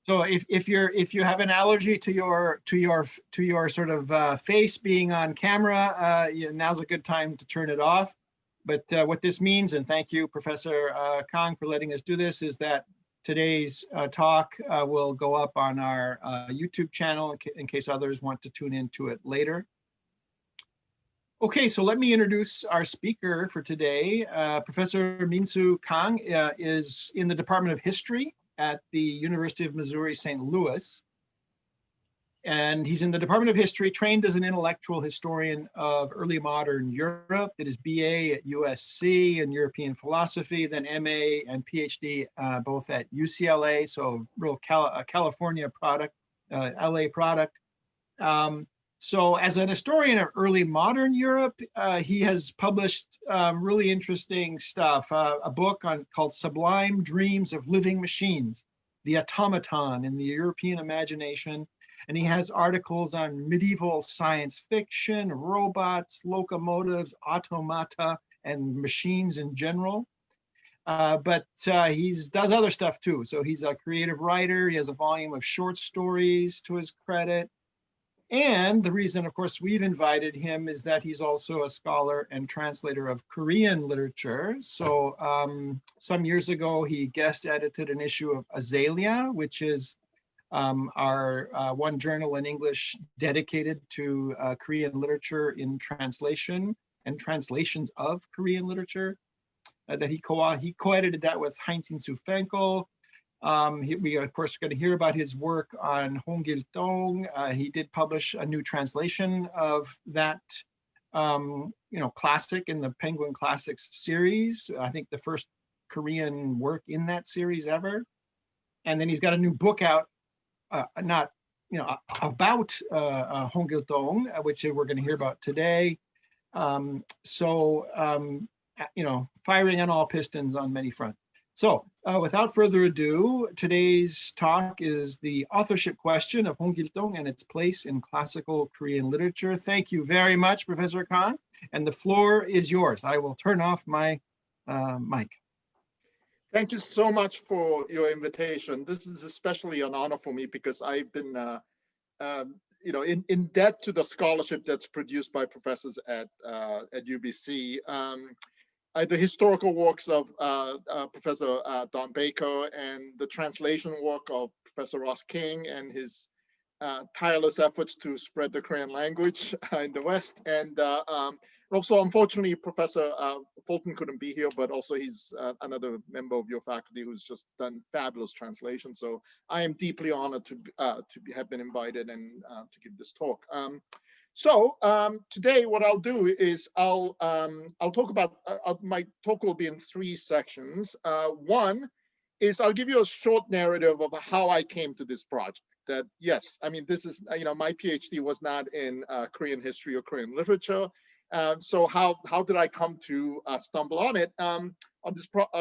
So if you have an allergy to your sort of face being on camera, now's a good time to turn it off. But what this means, and thank you, Professor Kang, for letting us do this, is that today's talk will go up on our YouTube channel in case others want to tune into it later. Okay, so let me introduce our speaker for today. Professor Minsoo Kang is in the Department of History at the University of Missouri, St. Louis. And he's in the Department of History, trained as an intellectual historian of early modern Europe. Did his BA at USC in European philosophy, then MA and PhD both at UCLA, so real California product, LA product. So as an historian of early modern Europe, he has published really interesting stuff. A book called Sublime Dreams of Living Machines, the Automaton in the European Imagination. And he has articles on medieval science fiction, robots, locomotives, automata, and machines in general. But he does other stuff too. So he's a creative writer. He has a volume of short stories to his credit. And the reason, of course, we've invited him is that he's also a scholar and translator of Korean literature. So some years ago, he guest edited an issue of Azalea, which is our one journal in English dedicated to Korean literature in translation and translations of Korean literature. That he co-edited that with Minsoo Fenkel. We, of course, are going to hear about his work on Hongiito. He did publish a new translation of that, classic in the Penguin Classics series. I think the first Korean work in that series ever. And then he's got a new book out, about Hongiito, which we're going to hear about today. Firing on all pistons on many fronts. So without further ado, today's talk is the authorship question of Hongiito and its place in classical Korean literature. Thank you very much, Professor Kang, and the floor is yours. I will turn off my mic. Thank you so much for your invitation. This is especially an honor for me because I've been, in debt to the scholarship that's produced by professors at UBC. The historical works of Professor Don Baker and the translation work of Professor Ross King and his tireless efforts to spread the Korean language in the West. And also, unfortunately, Professor Fulton couldn't be here, but also he's another member of your faculty who's just done fabulous translation. So I am deeply honored to have been invited and to give this talk. So today, what I'll do is I'll talk about my talk will be in three sections. One is I'll give you a short narrative of how I came to this project. That this is my PhD was not in Korean history or Korean literature. So how did I come to stumble on it on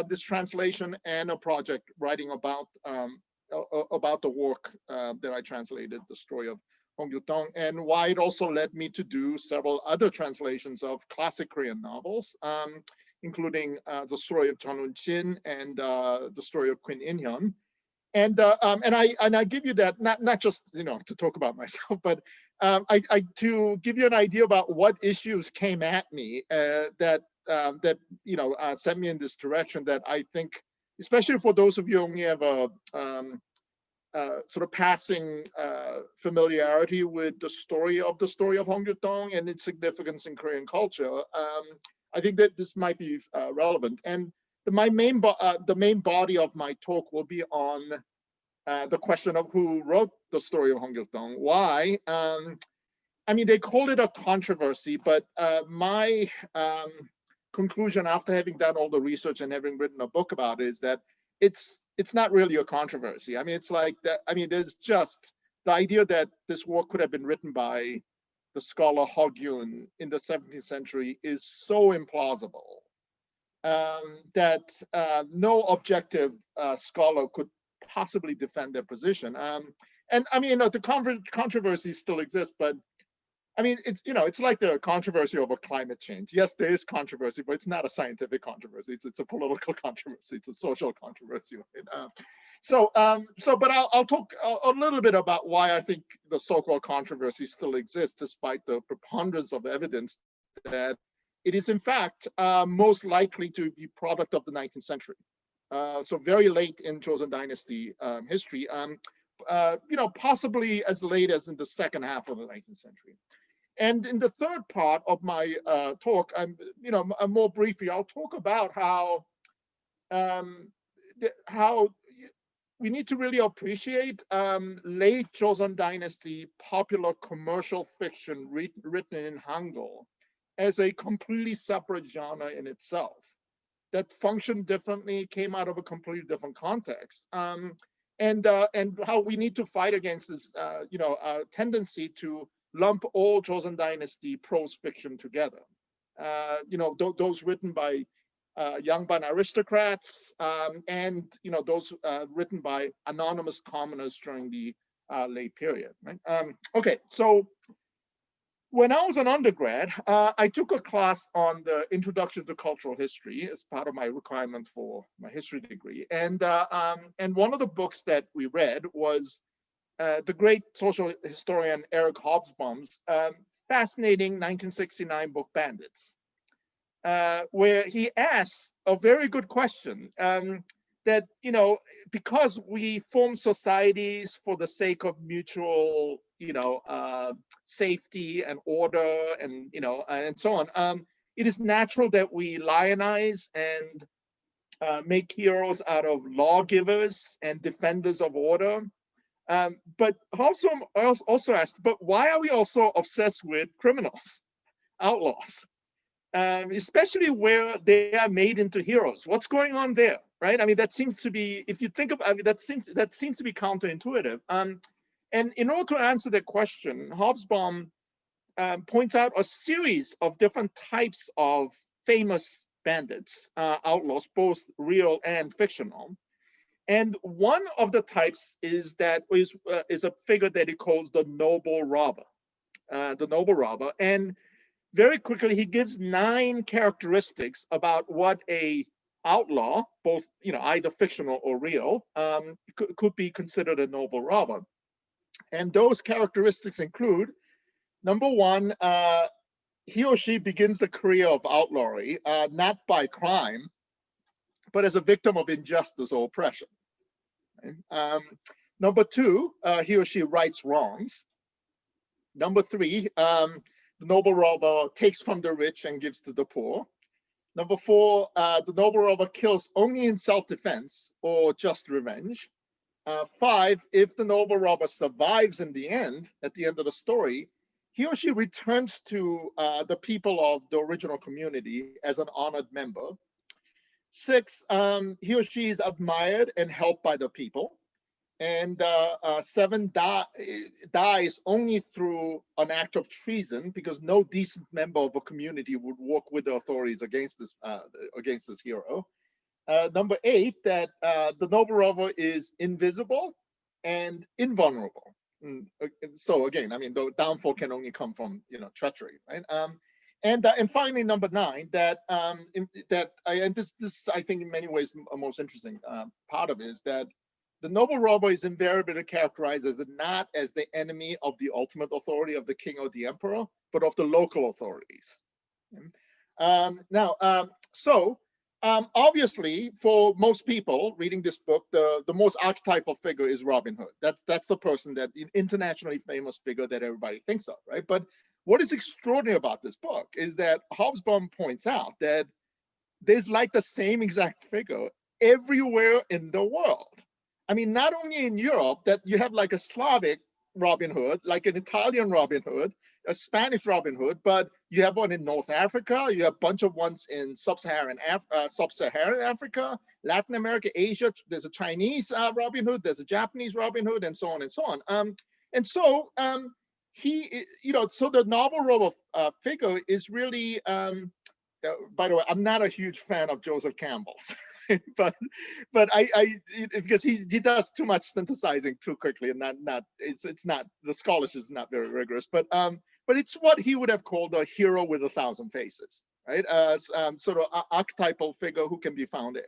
this translation and a project writing about the work that I translated, the story of Hongiito, and why it also led me to do several other translations of classic Korean novels, including the story of Jeon Woon-shin and the story of Queen In-hyun. And I give you that not just to talk about myself, but to give you an idea about what issues came at me that sent me in this direction. That I think, especially for those of you who only have a sort of passing familiarity with the story of Hongiito and its significance in Korean culture, I think that this might be relevant. And the main body of my talk will be on the question of who wrote the story of Hongiito. Why? They call it a controversy, but my conclusion after having done all the research and having written a book about it is that it's not really a controversy. It's like that. There's just the idea that this work could have been written by the scholar Ho Gyun in the 17th century is so implausible that no objective scholar could possibly defend their position. The controversy still exists, but it's like the controversy over climate change. Yes, there is controversy, but it's not a scientific controversy. It's a political controversy. It's a social controversy. Right? But I'll talk a little bit about why I think the so-called controversy still exists, despite the preponderance of evidence that it is in fact most likely to be product of the 19th century. So very late in Joseon Dynasty history, possibly as late as in the second half of the 19th century. And in the third part of my talk, more briefly, I'll talk about how we need to really appreciate late Joseon Dynasty popular commercial fiction written in Hangul as a completely separate genre in itself that functioned differently, came out of a completely different context, and how we need to fight against this, tendency to lump all Joseon Dynasty prose fiction together. Those written by Yangban aristocrats, and those written by anonymous commoners during the late period. Right? Okay, so when I was an undergrad, I took a class on the Introduction to Cultural History as part of my requirement for my history degree, and one of the books that we read was the great social historian Eric Hobsbawm's fascinating 1969 book Bandits, where he asks a very good question, that, because we form societies for the sake of mutual, safety and order and, and so on, it is natural that we lionize and make heroes out of lawgivers and defenders of order. But also asked, but why are we also obsessed with criminals, outlaws? Especially where they are made into heroes. What's going on there, right? I mean, that seems to be, if you think about it, that seems to be counterintuitive. And in order to answer that question, Hobsbawm points out a series of different types of famous bandits, outlaws, both real and fictional. And one of the types is a figure that he calls the noble robber. And very quickly, he gives 9 characteristics about what a outlaw, both either fictional or real, could be considered a noble robber. And those characteristics include, number 1, he or she begins the career of outlawry not by crime, but as a victim of injustice or oppression. Number 2, he or she rights wrongs. Number 3, the noble robber takes from the rich and gives to the poor. Number 4, the noble robber kills only in self-defense or just revenge. 5, if the noble robber survives at the end of the story, he or she returns to the people of the original community as an honored member. 6, he or she is admired and helped by the people. And 7, dies only through an act of treason, because no decent member of a community would work with the authorities against this hero. Number 8, that the noble robber is invisible and invulnerable. So again, I mean, the downfall can only come from treachery, right? And finally, number 9, that this I think in many ways the most interesting part of it is that the noble robber is invariably characterized as not as the enemy of the ultimate authority of the king or the emperor, but of the local authorities. Obviously, for most people reading this book, the most archetypal figure is Robin Hood. That's the person, that internationally famous figure that everybody thinks of, right? But what is extraordinary about this book is that Hobsbawm points out that there's like the same exact figure everywhere in the world. I mean, not only in Europe, that you have like a Slavic Robin Hood, like an Italian Robin Hood, a Spanish Robin Hood, but you have one in North Africa, you have a bunch of ones in sub-Saharan Africa, Latin America, Asia. There's a Chinese Robin Hood, there's a Japanese Robin Hood, and so on and so on. So the novel robber figure is really, by the way, I'm not a huge fan of Joseph Campbell's. but I because he does too much synthesizing too quickly, and it's not, the scholarship is not very rigorous, but it's what he would have called a hero with 1,000 faces, right? Sort of archetypal figure who can be found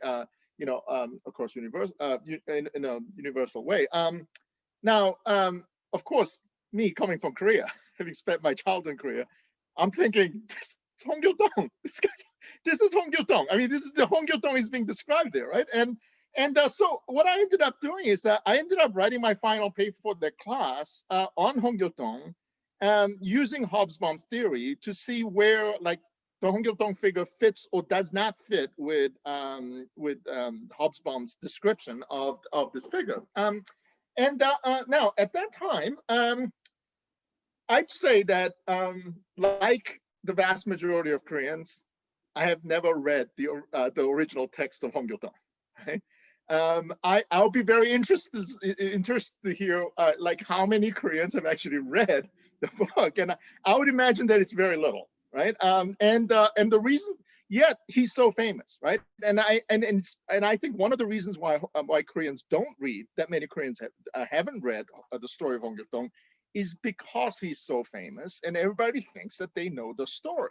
of course, in a universal way. Now, of course, me coming from Korea, having spent my childhood in Korea, I'm thinking, this is Hongiito. This is Hongiito. I mean, this is the Hongiito is being described there, right? And so what I ended up doing is that I ended up writing my final paper for the class on Hongiito, using Hobsbawm's theory to see where like the Hongiito figure fits or does not fit with Hobsbawm's description of this figure. Now at that time, I'd say that like the vast majority of Koreans, I have never read the original text of Hongiito. Right? I'll be very interested to hear like how many Koreans have actually read the book, and I would imagine that it's very little, right? And the reason, yet he's so famous, right? And I think one of the reasons why Koreans don't read, that many Koreans haven't read the story of Hongiito, is because he's so famous, and everybody thinks that they know the story.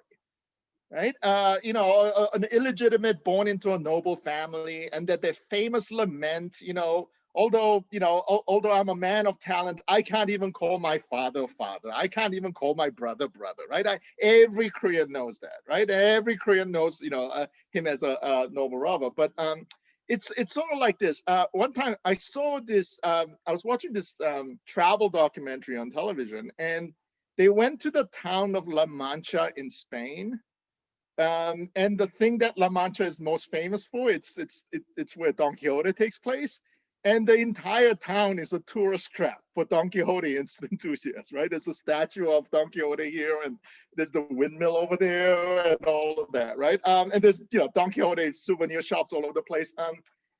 Right? An illegitimate born into a noble family, and that their famous lament, although I'm a man of talent, I can't even call my father father. I can't even call my brother brother, right? Every Korean knows that, right? Every Korean knows, him as a noble robber. But it's sort of like this. One time I saw this, I was watching this travel documentary on television, and they went to the town of La Mancha in Spain. And the thing that La Mancha is most famous for, it's where Don Quixote takes place, and the entire town is a tourist trap for Don Quixote enthusiasts, right? There's a statue of Don Quixote here, and there's the windmill over there, and all of that, right? And there's Don Quixote souvenir shops all over the place.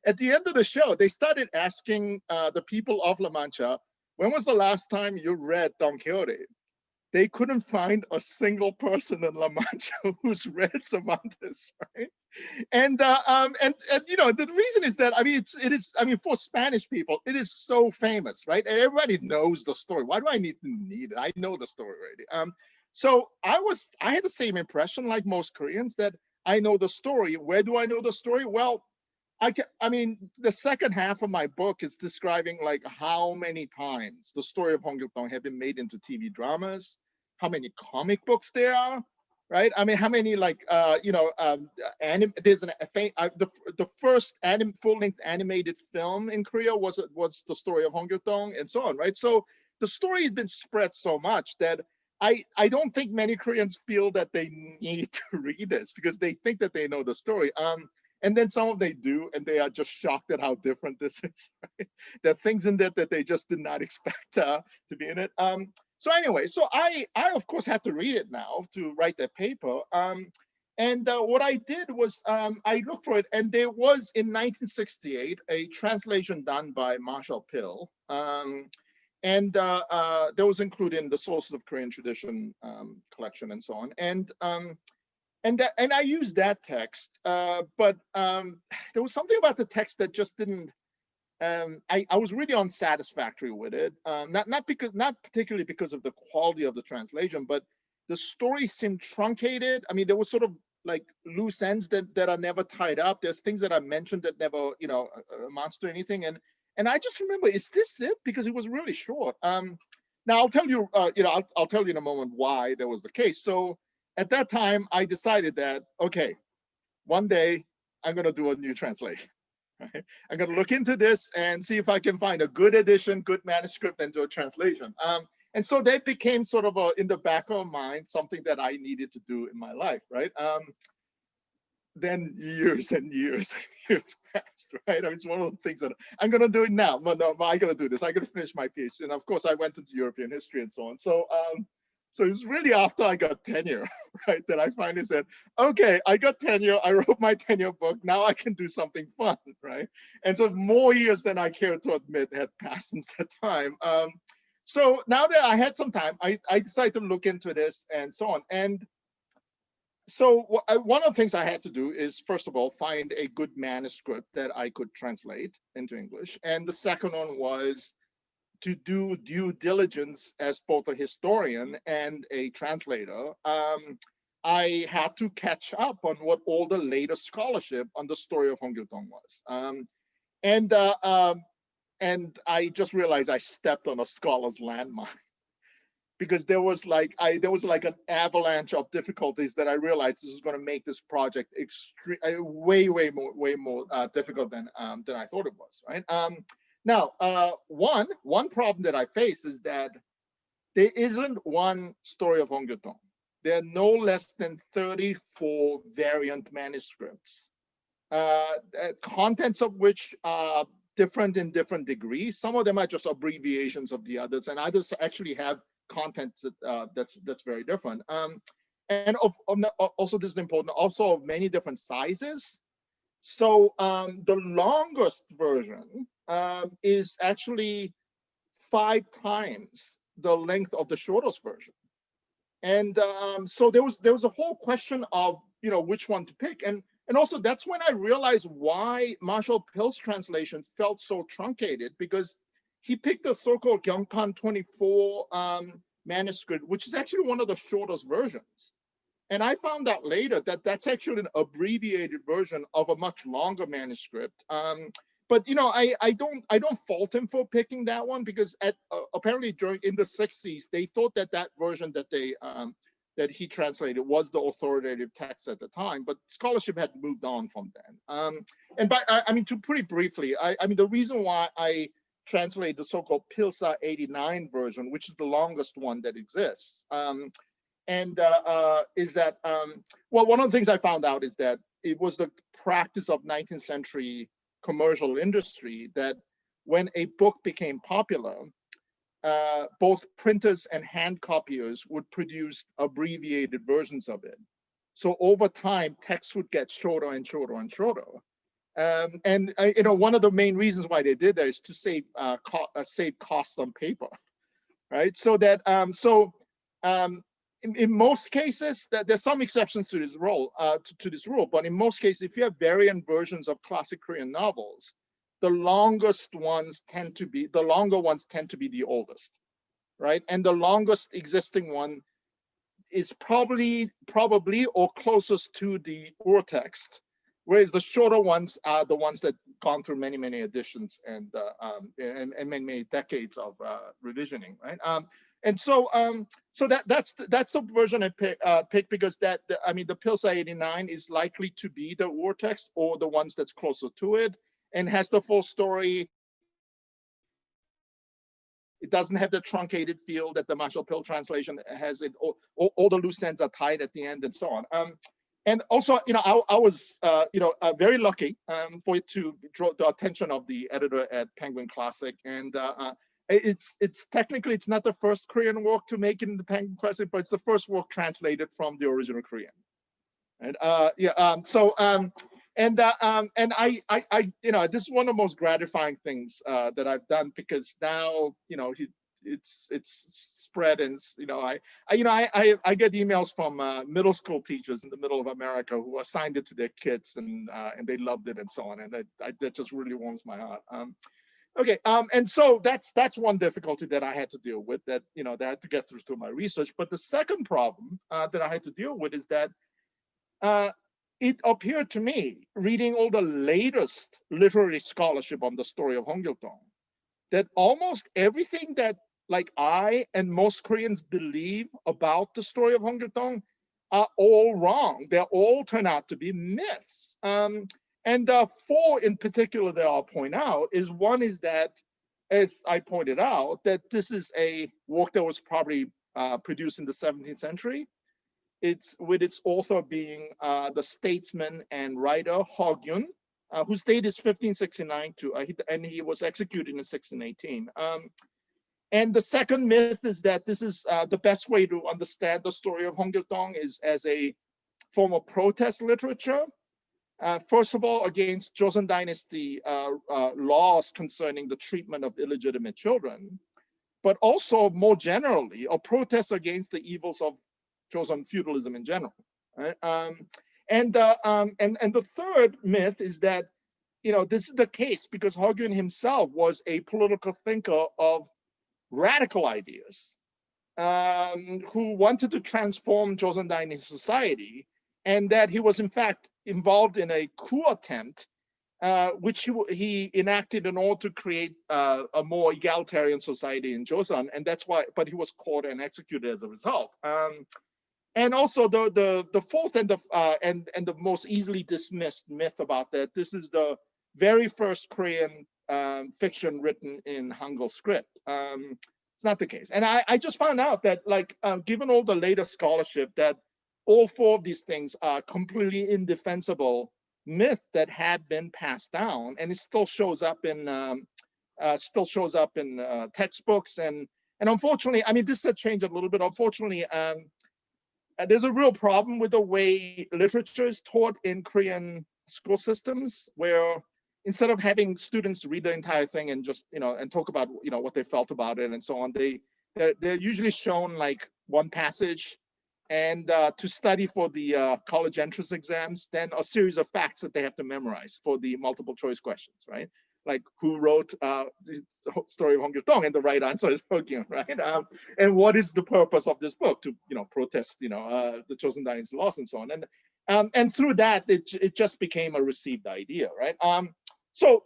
At the end of the show, they started asking the people of La Mancha, when was the last time you read Don Quixote? They couldn't find a single person in La Mancha who's read Cervantes, right? And the reason is that it is for Spanish people, it is so famous, right? And everybody knows the story. Why do I need it? I know the story already. So I had the same impression like most Koreans, that I know the story. Where do I know the story? Well, the second half of my book is describing like how many times the story of Hongiito have been made into TV dramas, how many comic books there are, right? I mean, how many like there's the first full-length animated film in Korea was the story of Hongiito, and so on, right? So the story has been spread so much that I don't think many Koreans feel that they need to read this because they think that they know the story. And then some of they do, and they are just shocked at how different this is. Right? There are things in that they just did not expect to be in it. So anyway, so I of course had to read it now to write that paper. And what I did was I looked for it, and there was in 1968 a translation done by Marshall Pill. And that was included in the Sources of Korean Tradition collection and so on. And I used that text, but there was something about the text that just didn't. I was really unsatisfactory with it. Not particularly because of the quality of the translation, but the story seemed truncated. I mean, there was sort of like loose ends that are never tied up. There's things that I mentioned that never, amounts to anything. And I just remember, is this it? Because it was really short. Now I'll tell you, I'll tell you in a moment why that was the case. So at that time, I decided that, okay, one day I'm going to do a new translation. Right? I'm going to look into this and see if I can find a good edition, good manuscript, and do a translation. And so that became sort of in the back of my mind, something that I needed to do in my life, right? Then years and years and years passed, right? It's one of the things that I'm going to do it now. No, I got to do this. I got to finish my PhD. And of course, I went into European history and so on. So it's really after I got tenure, right, that I finally said, okay, I got tenure. I wrote my tenure book. Now I can do something fun, right? And so more years than I care to admit had passed since that time. So now that I had some time, I decided to look into this and so on. And so one of the things I had to do is, first of all, find a good manuscript that I could translate into English. And the second one was to do due diligence as both a historian and a translator I had to catch up on what all the latest scholarship on the story of Hongiito was. And I just realized I stepped on a scholar's landmine because there was like an avalanche of difficulties that I realized this is going to make this project way more difficult than I thought it was. Right. Now, one problem that I face is that there isn't one story of Hongiito. There are no less than 34 variant manuscripts, contents of which are different in different degrees. Some of them are just abbreviations of the others, and others actually have contents that's very different. And also, this is important, also of many different sizes. So the longest version is actually 5 times the length of the shortest version. And so there was a whole question of, which one to pick. And also that's when I realized why Marshall Pill's translation felt so truncated, because he picked the so-called Gyeongpan 24 manuscript, which is actually one of the shortest versions. And I found out later that that's actually an abbreviated version of a much longer manuscript. But I don't fault him for picking that one, because apparently in the 60s they thought that version that he translated was the authoritative text at the time, but scholarship had moved on from then. To pretty briefly, the reason why I translate the so-called Pilsa 89 version, which is the longest one that exists, is that one of the things I found out is that it was the practice of 19th century commercial industry that when a book became popular, both printers and hand copiers would produce abbreviated versions of it. So over time, text would get shorter and shorter and shorter. One of the main reasons why they did that is to save costs on paper, right? So that in most cases, there's some exceptions to this rule, but in most cases, if you have variant versions of classic Korean novels, the longer ones tend to be the oldest, right? And the longest existing one is probably or closest to the urtext, whereas the shorter ones are the ones that gone through many editions and many decades of revisioning, right? So that's the version I picked because the Pilsa 89 is likely to be the urtext or the ones that's closer to it, and has the full story. It doesn't have the truncated feel that the Marshall Pill translation has. It all the loose ends are tied at the end, and so on. And also, I was very lucky for it to draw the attention of the editor at Penguin Classic, and it's technically it's not the first Korean work to make it in the Penguin Classic, but it's the first work translated from the original Korean. And this is one of the most gratifying things that I've done, because now it's spread, and I get emails from middle school teachers in the middle of America who assigned it to their kids, and they loved it and so on, and that just really warms my heart. And so that's one difficulty that I had to deal with, that I had to get through my research. But the second problem that I had to deal with is that it appeared to me, reading all the latest literary scholarship on the story of Hongiito, that almost everything that I and most Koreans believe about the story of Hongiito are all wrong. They all turn out to be myths. And 4 in particular that I'll point out is, one is that, as I pointed out, that this is a work that was probably produced in the 17th century. It's with its author being the statesman and writer Hogyun, whose date is 1569 and he was executed in 1618. And the second myth is that this is the best way to understand the story of Hongiito is as a form of protest literature. First of all, against Joseon Dynasty laws concerning the treatment of illegitimate children, but also more generally a protest against the evils of Joseon feudalism in general. Right? And the third myth is that this is the case because Hogyun himself was a political thinker of radical ideas. who wanted to transform Joseon Dynasty society, and that he was in fact involved in a coup attempt, which he enacted in order to create a more egalitarian society in Joseon, and that's why. But he was caught and executed as a result. And also the fourth and the most easily dismissed myth about that, this is the very first Korean fiction written in Hangul script. It's not the case. And I just found out that, like, given all the latest scholarship, that all four of these things are completely indefensible myth that had been passed down, and it still shows up in textbooks, and unfortunately, I mean, this has changed a little bit. Unfortunately, there's a real problem with the way literature is taught in Korean school systems, where instead of having students read the entire thing and just, and talk about, what they felt about it and so on, they're usually shown like one passage, and to study for the college entrance exams, then a series of facts that they have to memorize for the multiple choice questions, right? Like, who wrote the story of Hongiito? And the right answer is Hogyun, right? And what is the purpose of this book? To protest the Joseon Dynasty loss and so on. And through that, it just became a received idea, right? So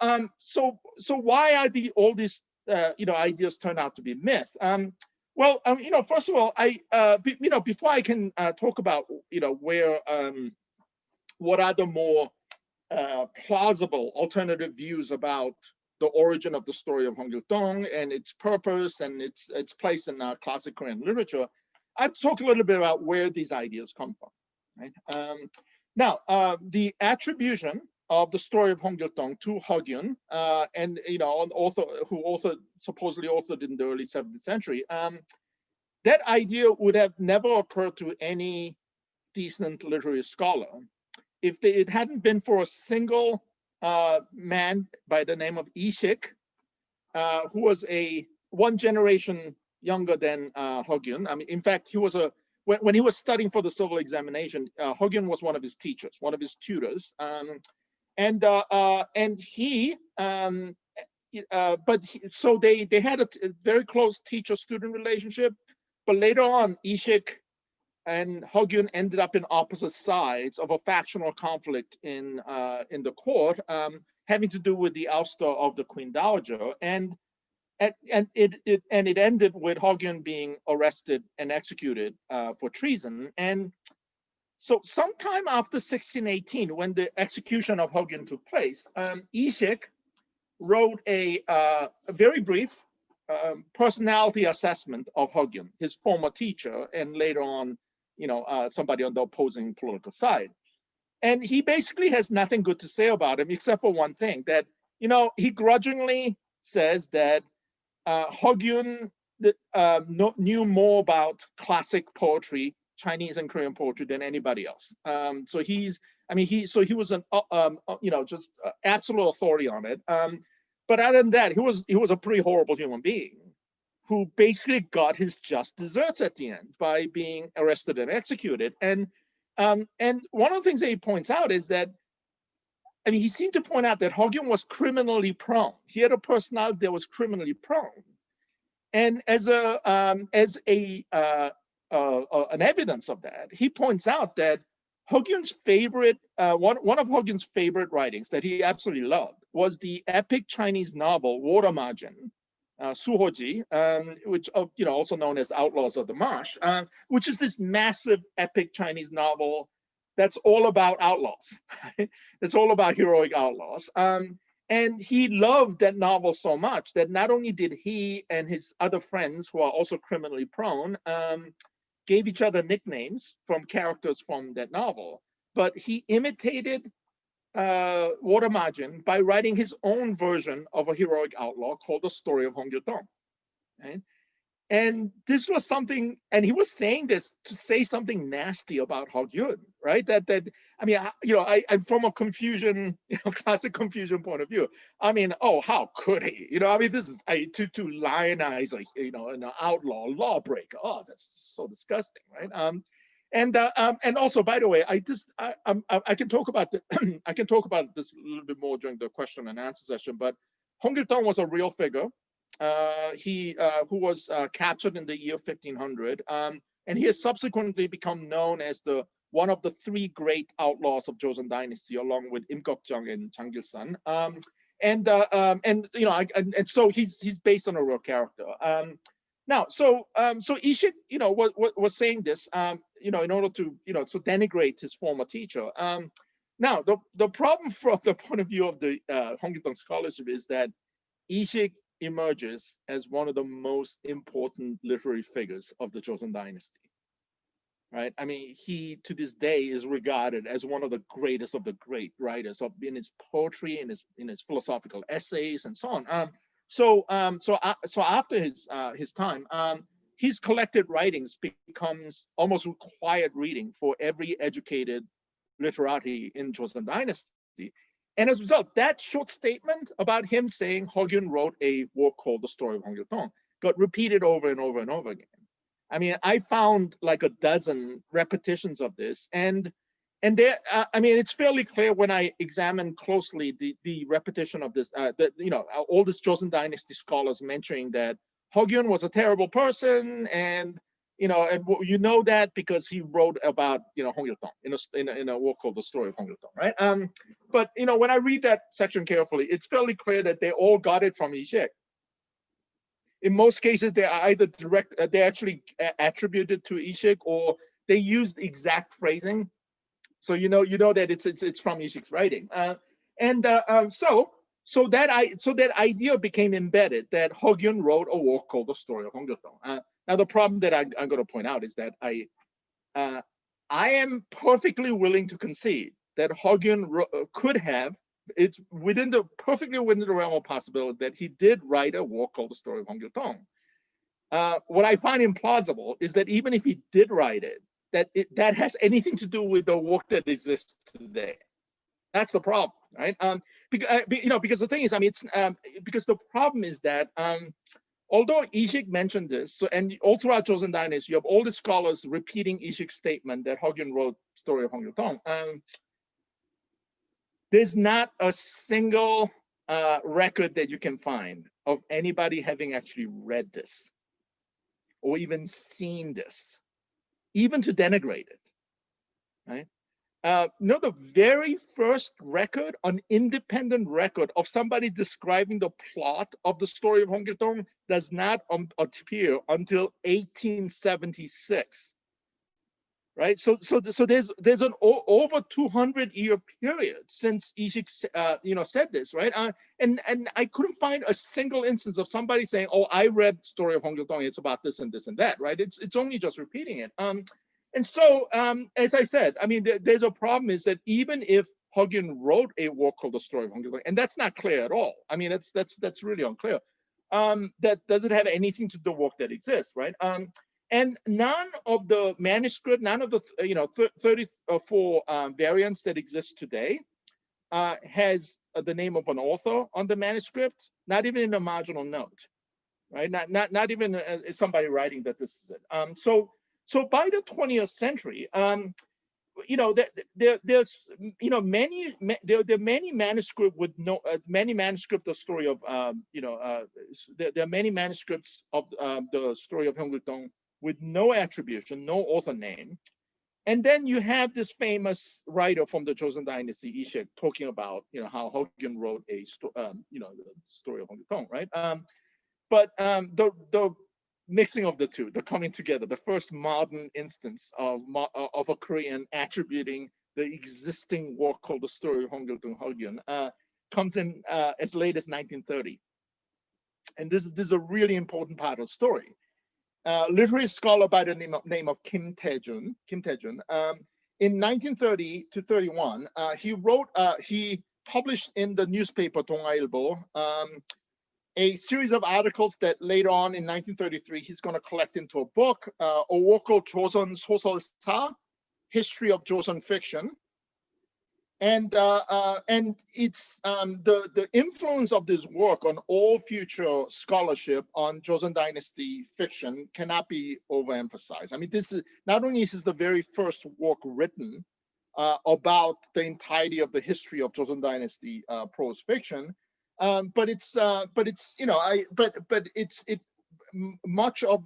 why are all these ideas turn out to be myth? Well, first of all, before I can talk about where what are the more plausible alternative views about the origin of the story of Hongiito and its purpose and its place in classic Korean literature, I'd talk a little bit about where these ideas come from. Right? Now, the attribution of the story of Hongiito to Hogyun, and an author who supposedly authored in the early 7th century, that idea would have never occurred to any decent literary scholar if it hadn't been for a single man by the name of Ishik, who was one generation younger than Hogyun. I mean, in fact, he was when he was studying for the civil examination, Hogyun was one of his teachers, one of his tutors, so they had a very close teacher-student relationship. But later on, Ishik and Hogyun ended up in opposite sides of a factional conflict in the court, having to do with the ouster of the Queen Dowager, and it ended with Hogyun being arrested and executed for treason. And so, sometime after 1618, when the execution of Hogyun took place, Ishik wrote a very brief personality assessment of Hogyun, his former teacher, and later on, somebody on the opposing political side. And he basically has nothing good to say about him, except for one thing, that, he grudgingly says that Hogyun knew more about classic poetry, Chinese and Korean poetry, than anybody else. So he was an just absolute authority on it. But other than that, he was a pretty horrible human being who basically got his just desserts at the end by being arrested and executed. And one of the things that he points out is that, he seemed to point out that Hogyun was criminally prone. He had a personality that was criminally prone. And as an evidence of that, he points out that Hogyun's favorite, one of Hogyun's favorite writings that he absolutely loved was the epic Chinese novel Water Margin, Suhoji, which also known as Outlaws of the Marsh, which is this massive epic Chinese novel that's all about outlaws. Right? It's all about heroic outlaws. And he loved that novel so much that not only did he and his other friends, who are also criminally prone, gave each other nicknames from characters from that novel, but he imitated Water Margin by writing his own version of a heroic outlaw called The Story of Hongiito. Right? And this was something, and he was saying this to say something nasty about Hogyun, right? I'm from a confusion, classic confusion point of view. How could he? This is to lionize an outlaw, lawbreaker. Oh, that's so disgusting, right? And also, by the way, I can talk about I can talk about this a little bit more during the question and answer session. But Hongiito was a real figure. who was captured in the year 1500, and he has subsequently become known as one of the three great outlaws of Joseon Dynasty, along with Im Gok-jung and Jang Il-sun. And so he's based on a real character. Now, so Ishik, was saying this, in order to, to denigrate his former teacher. Now, the problem from the point of view of the Hongiito scholarship is that Ishik emerges as one of the most important literary figures of the Joseon Dynasty. Right? I mean, he to this day is regarded as one of the greatest of the great writers in his poetry, in his philosophical essays, and so on. So after his time, his collected writings becomes almost required reading for every educated literati in Joseon Dynasty. And as a result, that short statement about him saying Hogyun wrote a work called The Story of Hongiito got repeated over and over and over again. I mean, I found like a dozen repetitions of this, and there, it's fairly clear when I examine closely the repetition of this. All this Joseon Dynasty scholars mentioning that Hogyun was a terrible person, and that because he wrote about Hongiito in a work called The Story of Hongiito, right? But when I read that section carefully, it's fairly clear that they all got it from Ishik. In most cases, they are either they're actually attributed to Ishik, or they use the exact phrasing. So you know that it's from Ishik's writing. So that idea became embedded that Hogyun wrote a work called The Story of Hongiito. Now the problem that I'm going to point out is that I am perfectly willing to concede that Hogyun could have. It's perfectly within the realm of possibility that he did write a work called The Story of Hongiito. What I find implausible is that even if he did write it, that has anything to do with the work that exists today. That's the problem, right? Because the thing is, because the problem is that although Ishik mentioned this, and all throughout Joseon Dynasty, you have all the scholars repeating Ishik's statement that Hogyun wrote Story of Hongiito. There's not a single record that you can find of anybody having actually read this or even seen this, even to denigrate it, right? The very first record, an independent record of somebody describing the plot of the Story of Hongiito does not appear until 1876. Right, so there's an over 200-year period since Ishik said this, right? And I couldn't find a single instance of somebody saying, "Oh, I read Story of Hongiito. It's about this and this and that," right? It's only just repeating it. And so as I said, there's a problem is that even if Hogyun wrote a work called The Story of Hongiito, and that's not clear at all. That's really unclear. That doesn't have anything to do with the work that exists, right? And none of the manuscript, none of the 34 variants that exist today has the name of an author on the manuscript, not even in a marginal note, right? Not even somebody writing that this is it. So by the 20th century, there's many manuscripts with many manuscripts the story of there are many manuscripts of the Story of Hongiito with no attribution, no author name. And then you have this famous writer from the Joseon Dynasty, Ishik, talking about how Hogyun wrote the Story of Hongiito, right? But the mixing of the two, the coming together, the first modern instance of a Korean attributing the existing work called The Story of Hongiito Hogyun comes in as late as 1930. And this is a really important part of the story. Literary scholar by the name of Kim Tae-jun. In 1930 to 31, he published in the newspaper 동아일보 a series of articles that later on in 1933 he's going to collect into a book, a work called 조선 소설사, History of Joseon Fiction. And it's the influence of this work on all future scholarship on Joseon Dynasty fiction cannot be overemphasized. This is not only is this the very first work written about the entirety of the history of Joseon Dynasty prose fiction, But it's you know much of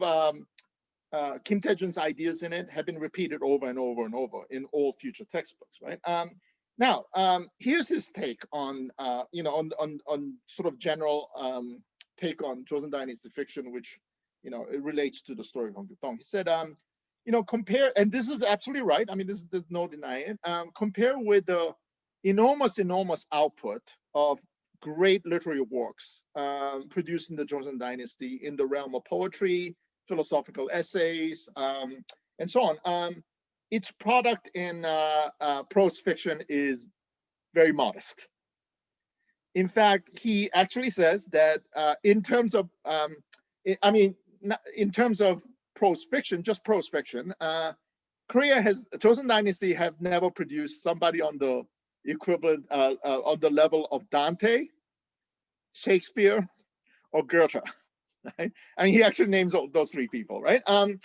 Kim Tae-jun's ideas in it have been repeated over and over and over in all future textbooks, right? Now, here's his take on on sort of general take on Joseon Dynasty fiction, which it relates to the story of Hongiito. He said, compare, and this is absolutely right. I mean, there's no denying it. Compare with the enormous output of great literary works produced in the Joseon Dynasty in the realm of poetry, philosophical essays, and so on. Its product in prose fiction is very modest. In fact, he actually says that in terms of, in terms of prose fiction, just prose fiction, Joseon Dynasty have never produced somebody on the equivalent, on the level of Dante, Shakespeare, or Goethe. Right? I mean, he actually names all those three people, right? And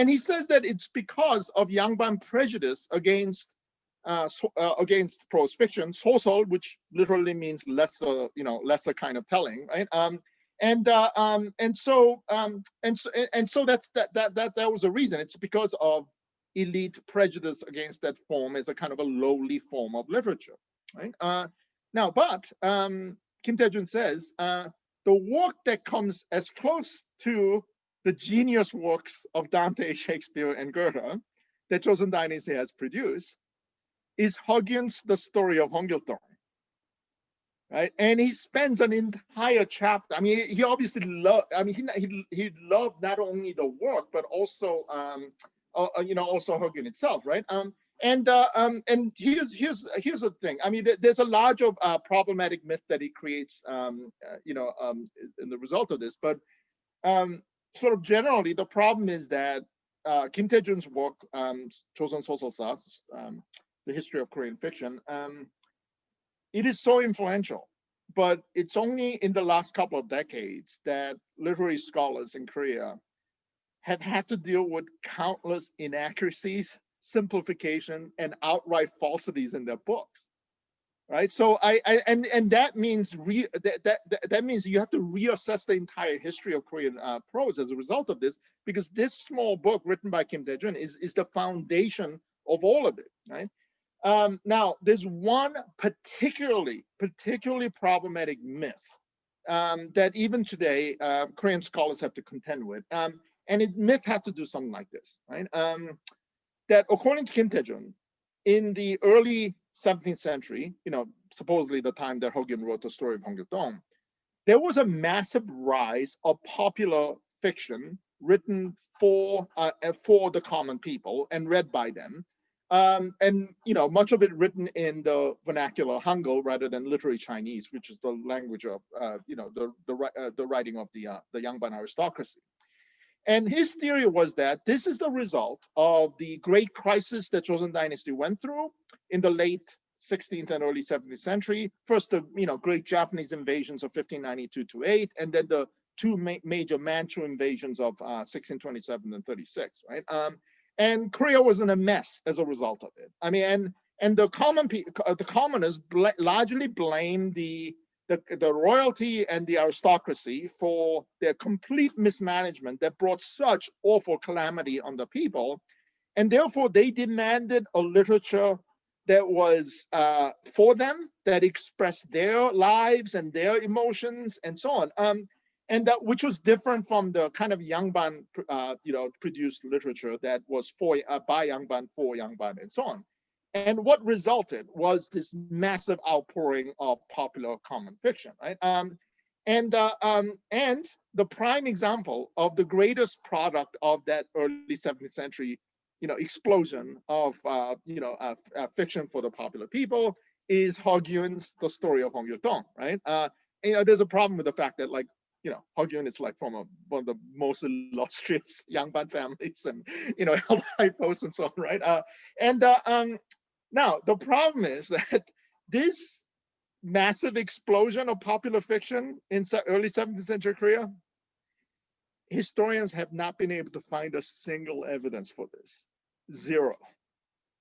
he says that it's because of Yangban prejudice against prose fiction, 소설, which literally means lesser, lesser kind of telling, right? So that was a reason. It's because of elite prejudice against that form as a kind of a lowly form of literature, right? Now, but Kim Tae-jun says the work that comes as close to the genius works of Dante, Shakespeare, and Goethe that Joseon Dynasty has produced is Huggins's The Story of Hongiito, right? And he spends an entire chapter. I mean, he obviously loved. I mean, he loved not only the work but also, also Huggin itself, right? And here's the thing. I mean, there's a larger problematic myth that he creates, in the result of this. But sort of generally, the problem is that Kim Tae-jun's work, Joseon Soseolsa, The History of Korean Fiction, it is so influential. But it's only in the last couple of decades that literary scholars in Korea have had to deal with countless inaccuracies, simplification, and outright falsities in their books, right? So that means that means you have to reassess the entire history of Korean prose as a result of this, because this small book written by Kim Tae-jun is the foundation of all of it, right? Now, there's one particularly problematic myth that even today Korean scholars have to contend with. And his myth had to do something like this, right? That according to Kim Tae-jun, in the early 17th century, supposedly the time that Huggin wrote The Story of Hongiito, there was a massive rise of popular fiction written for the common people and read by them. And much of it written in the vernacular Hangul rather than literary Chinese, which is the language of the writing of the Yangban aristocracy. And his theory was that this is the result of the great crisis that Joseon Dynasty went through in the late 16th and early 17th century. First, the great Japanese invasions of 1592 to 8, and then the two major Manchu invasions of 1627 and 36, right? And Korea was in a mess as a result of it. I mean, and the commoners largely blamed the royalty and the aristocracy for their complete mismanagement that brought such awful calamity on the people. And therefore, they demanded a literature that was for them, that expressed their lives and their emotions and so on. And that, which was different from the kind of Yangban, produced literature that was by Yangban, for Yangban, and so on. And what resulted was this massive outpouring of popular common fiction, right? And the prime example of the greatest product of that early 17th century, explosion of fiction for the popular people is Huggin's The Story of Hongiito, right? There's a problem with the fact that, like, Huggin is like from one of the most illustrious Yangban families, and held high posts and so on, right? Now, the problem is that this massive explosion of popular fiction in early 17th century Korea, historians have not been able to find a single evidence for this. Zero.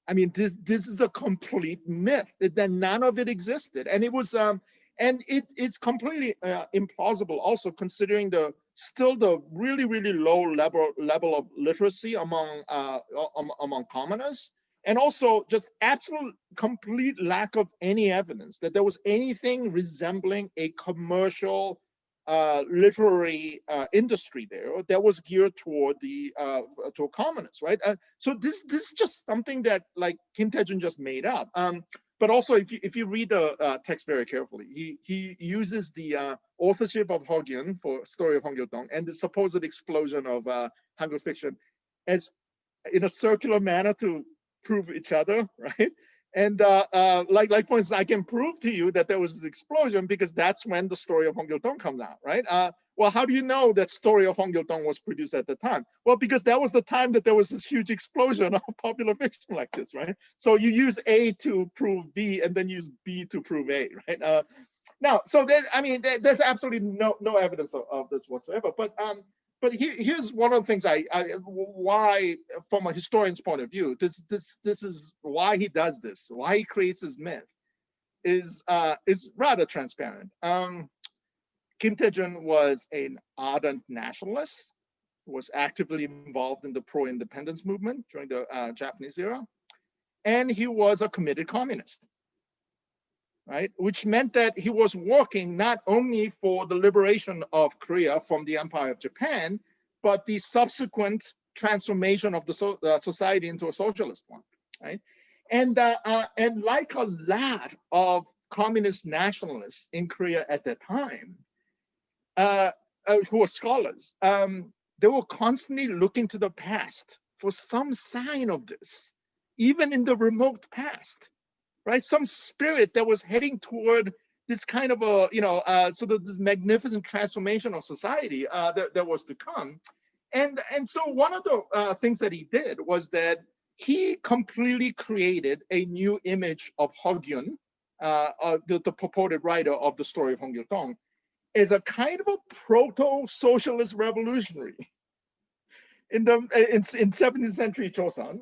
I mean, this is a complete myth, that none of it existed. And it was, And it's completely implausible also, considering the really, really low level of literacy among commoners, and also just absolute complete lack of any evidence that there was anything resembling a commercial literary industry there that was geared toward the toward commoners, right? So this is just something that like Kim Tae-jun just made up. But also, if you read the text very carefully, he uses the authorship of Hogyun for Story of Hongiito and the supposed explosion of Hangul fiction as in a circular manner to prove each other, right? And like for instance, I can prove to you that there was this explosion because that's when the Story of Hongiito comes out, right? Well, how do you know that Story of Hongiito was produced at the time? Well, because that was the time that there was this huge explosion of popular fiction like this, right? So you use A to prove B, and then use B to prove A, right? Now, so there's absolutely no evidence of this whatsoever. But here's one of the things why, from a historian's point of view, this is why he does this, why he creates this myth, is rather transparent. Kim Tae-jun was an ardent nationalist, was actively involved in the pro-independence movement during the Japanese era, and he was a committed communist, right? Which meant that he was working not only for the liberation of Korea from the Empire of Japan, but the subsequent transformation of the society into a socialist one, right? And like a lot of communist nationalists in Korea at that time, who were scholars, they were constantly looking to the past for some sign of this, even in the remote past, right? Some spirit that was heading toward this kind of a, sort of this magnificent transformation of society that was to come. And so one of the things that he did was that he completely created a new image of Hogyun, the purported writer of the Story of Hongiito, as a kind of a proto-socialist revolutionary in 17th century Chosun,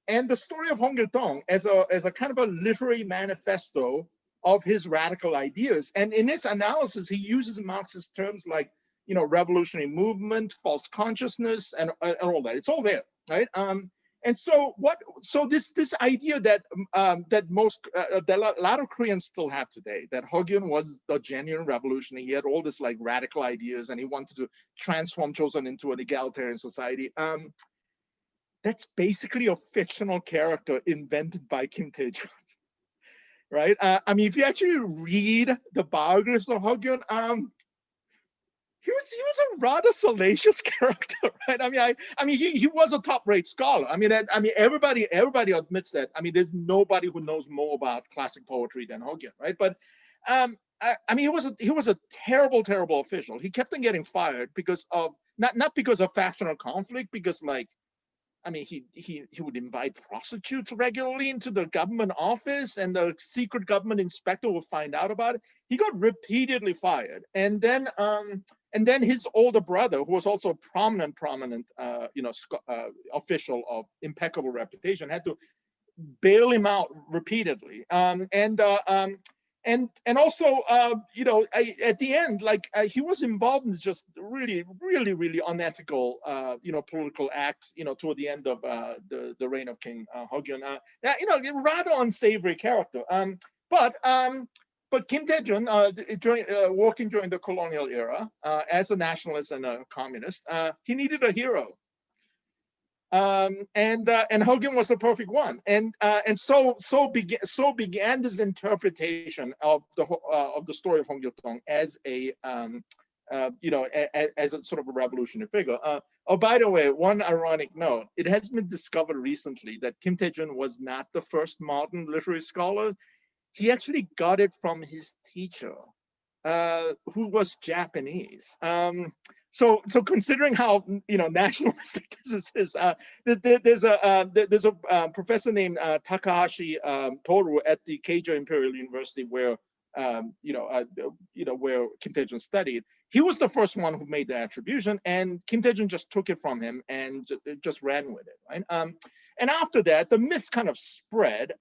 and the Story of Hongiito as a kind of a literary manifesto of his radical ideas. And in his analysis, he uses Marxist terms like, revolutionary movement, false consciousness, and all that. It's all there, right? And so this idea that that a lot of Koreans still have today, that Hogyun was the genuine revolutionary, he had all this like radical ideas, and he wanted to transform Chosun into an egalitarian society. That's basically a fictional character invented by Kim Tae-jun, right? If you actually read the biographies of Hogyun, he was a rather salacious character, right? He was a top-rate scholar. Everybody admits that. There's nobody who knows more about classic poetry than Hogyun, right? But he was a terrible official. He kept on getting fired because of not because of factional conflict, because he would invite prostitutes regularly into the government office, and the secret government inspector would find out about it. He got repeatedly fired, and then his older brother, who was also a prominent official of impeccable reputation, had to bail him out repeatedly. And also, at the end, he was involved in just really unethical, political acts, toward the end of the reign of King Hogyun. Rather unsavory character. But Kim Tae-jun, working during the colonial era as a nationalist and a communist, he needed a hero. And Hogyun was the perfect one, and so began this interpretation of the Story of Hongiito as as a sort of a revolutionary figure. Oh, by the way, one ironic note: it has been discovered recently that Kim Tae-jun was not the first modern literary scholar. He actually got it from his teacher, who was Japanese. So considering how nationalistic this is, there's a professor named Takahashi Toru at the Keijo Imperial University where where Kim Tae-jun studied. He was the first one who made the attribution, and Kim Tae-jun just took it from him and just ran with it, right? And after that, the myth kind of spread.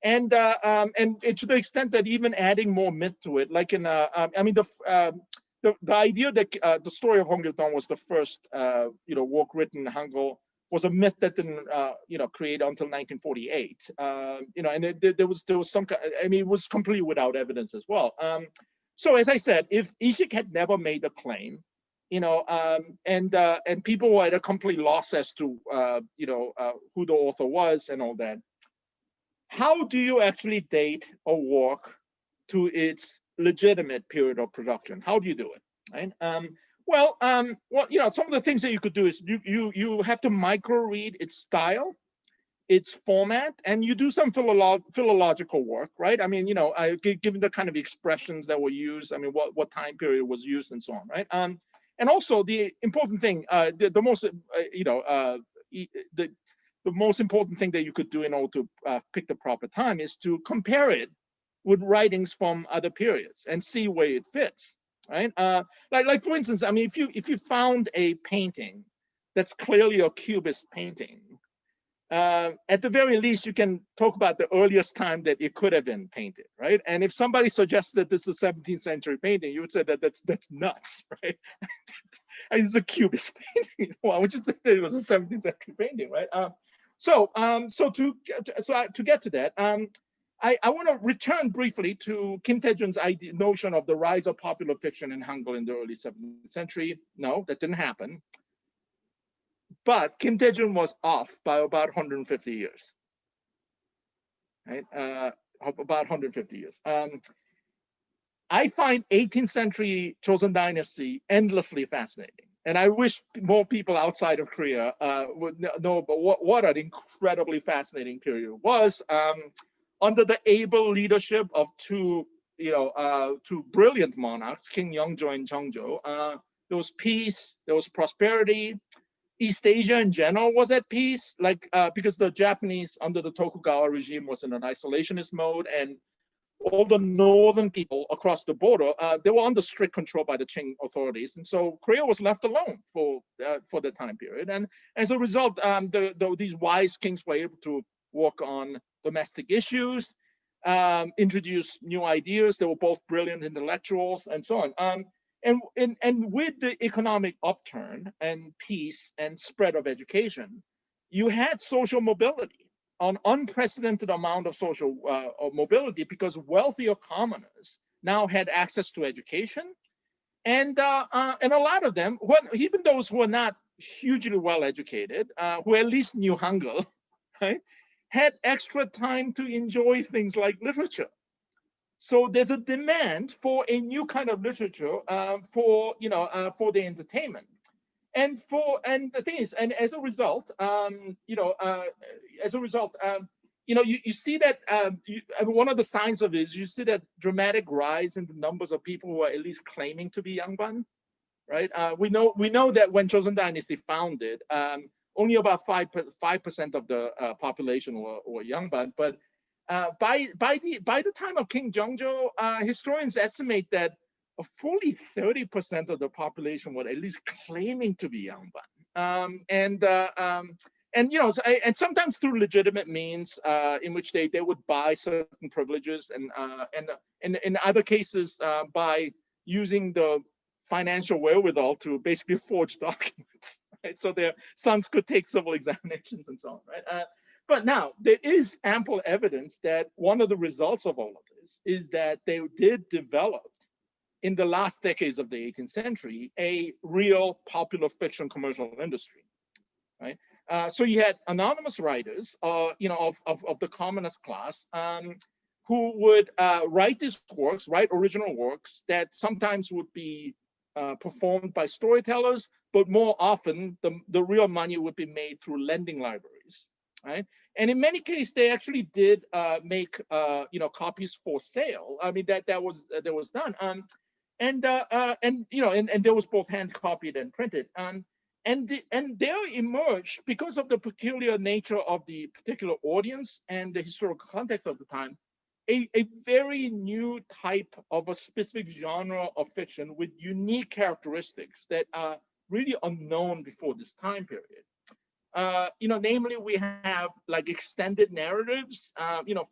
And to the extent that even adding more myth to it, like in I mean the idea that the story of Hongiito was the first work written in Hangul was a myth that didn't create until 1948. And there was some, I mean, it was completely without evidence as well. So as I said, if Ishik had never made a claim, and people were at a complete loss as to who the author was and all that, how do you actually date a work to its legitimate period of production? How do you do it? Right? Some of the things that you could do is you have to micro read its style, its format, and you do some philological work, right? I mean, given the kind of expressions that were used, I mean, what time period was used and so on, right? And also the important thing, the most important thing that you could do in order to pick the proper time is to compare it with writings from other periods and see where it fits, right? Like for instance, I mean, if you found a painting that's clearly a Cubist painting, at the very least, you can talk about the earliest time that it could have been painted, right? And if somebody suggests that this is a 17th century painting, you would say that that's nuts, right? It's a Cubist painting. Why would you think that it was a 17th century painting, right? So to get to that, I want to return briefly to Kim Tae-jun's notion of the rise of popular fiction in Hangul in the early 17th century. No, that didn't happen. But Kim Tae-jun was off by about 150 years, right? About 150 years. I find 18th century Joseon Dynasty endlessly fascinating. And I wish more people outside of Korea would know about what an incredibly fascinating period it was. Under the able leadership of two brilliant monarchs, King Yeongjo and Jeongjo, there was peace, there was prosperity. East Asia in general was at peace, because the Japanese under the Tokugawa regime was in an isolationist mode, and all the northern people across the border, they were under strict control by the Qing authorities, and so Korea was left alone for the time period. And as a result, these wise kings were able to work on domestic issues, introduce new ideas. They were both brilliant intellectuals, and so on. And with the economic upturn and peace and spread of education, you had social mobility, an unprecedented amount of social mobility, because wealthier commoners now had access to education, and a lot of them, even those who were not hugely well educated, who at least knew Hangul, right, had extra time to enjoy things like literature. So there's a demand for a new kind of literature for the entertainment, and the thing is, and as a result, you see that one of the signs of it is you see that dramatic rise in the numbers of people who are at least claiming to be Yangban, right? We know that when Joseon Dynasty founded, only about 5% of the population were Yangban, but by the time of King Jeongjo, historians estimate that fully 30% of the population were at least claiming to be Yangban, and sometimes through legitimate means, in which they would buy certain privileges, and in other cases by using the financial wherewithal to basically forge documents, right? So their sons could take civil examinations and so on, right? But now there is ample evidence that one of the results of all of this is that they did develop in the last decades of the 18th century a real popular fiction commercial industry, right? So you had anonymous writers, of the commonest class, who would write these works, write original works that sometimes would be performed by storytellers, but more often the real money would be made through lending libraries, right? And in many cases, they actually did make copies for sale. I mean, that was done, and there was both hand copied and printed, and there emerged, because of the peculiar nature of the particular audience and the historical context of the time, a very new type of a specific genre of fiction with unique characteristics that are really unknown before this time period. Namely, we have like extended narratives,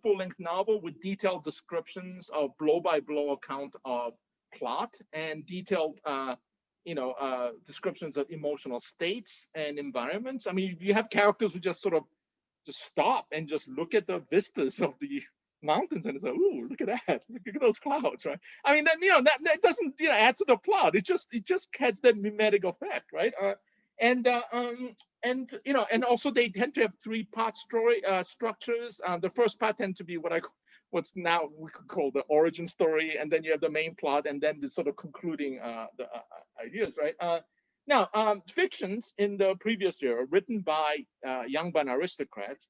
full-length novel with detailed descriptions of blow-by-blow account of plot and detailed, descriptions of emotional states and environments. I mean, you have characters who just sort of just stop and just look at the vistas of the mountains and say, "Ooh, look at that! Look at those clouds!" Right? I mean, that doesn't add to the plot. It just has that mimetic effect, right? And also they tend to have three-part story structures. The first part tends to be what's now we could call the origin story, and then you have the main plot, and then the sort of concluding ideas, right? Now, fictions in the previous era, written by Yangban aristocrats,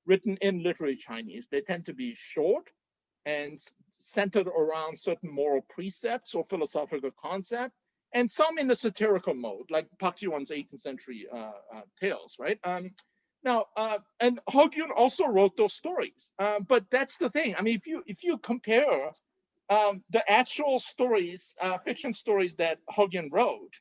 written in literary Chinese, they tend to be short and centered around certain moral precepts or philosophical concept, and some in the satirical mode, like Park Ji-won's 18th century tales, right? And Hongiito also wrote those stories, but that's the thing. I mean, if you compare the actual stories, fiction stories that Hongiito wrote,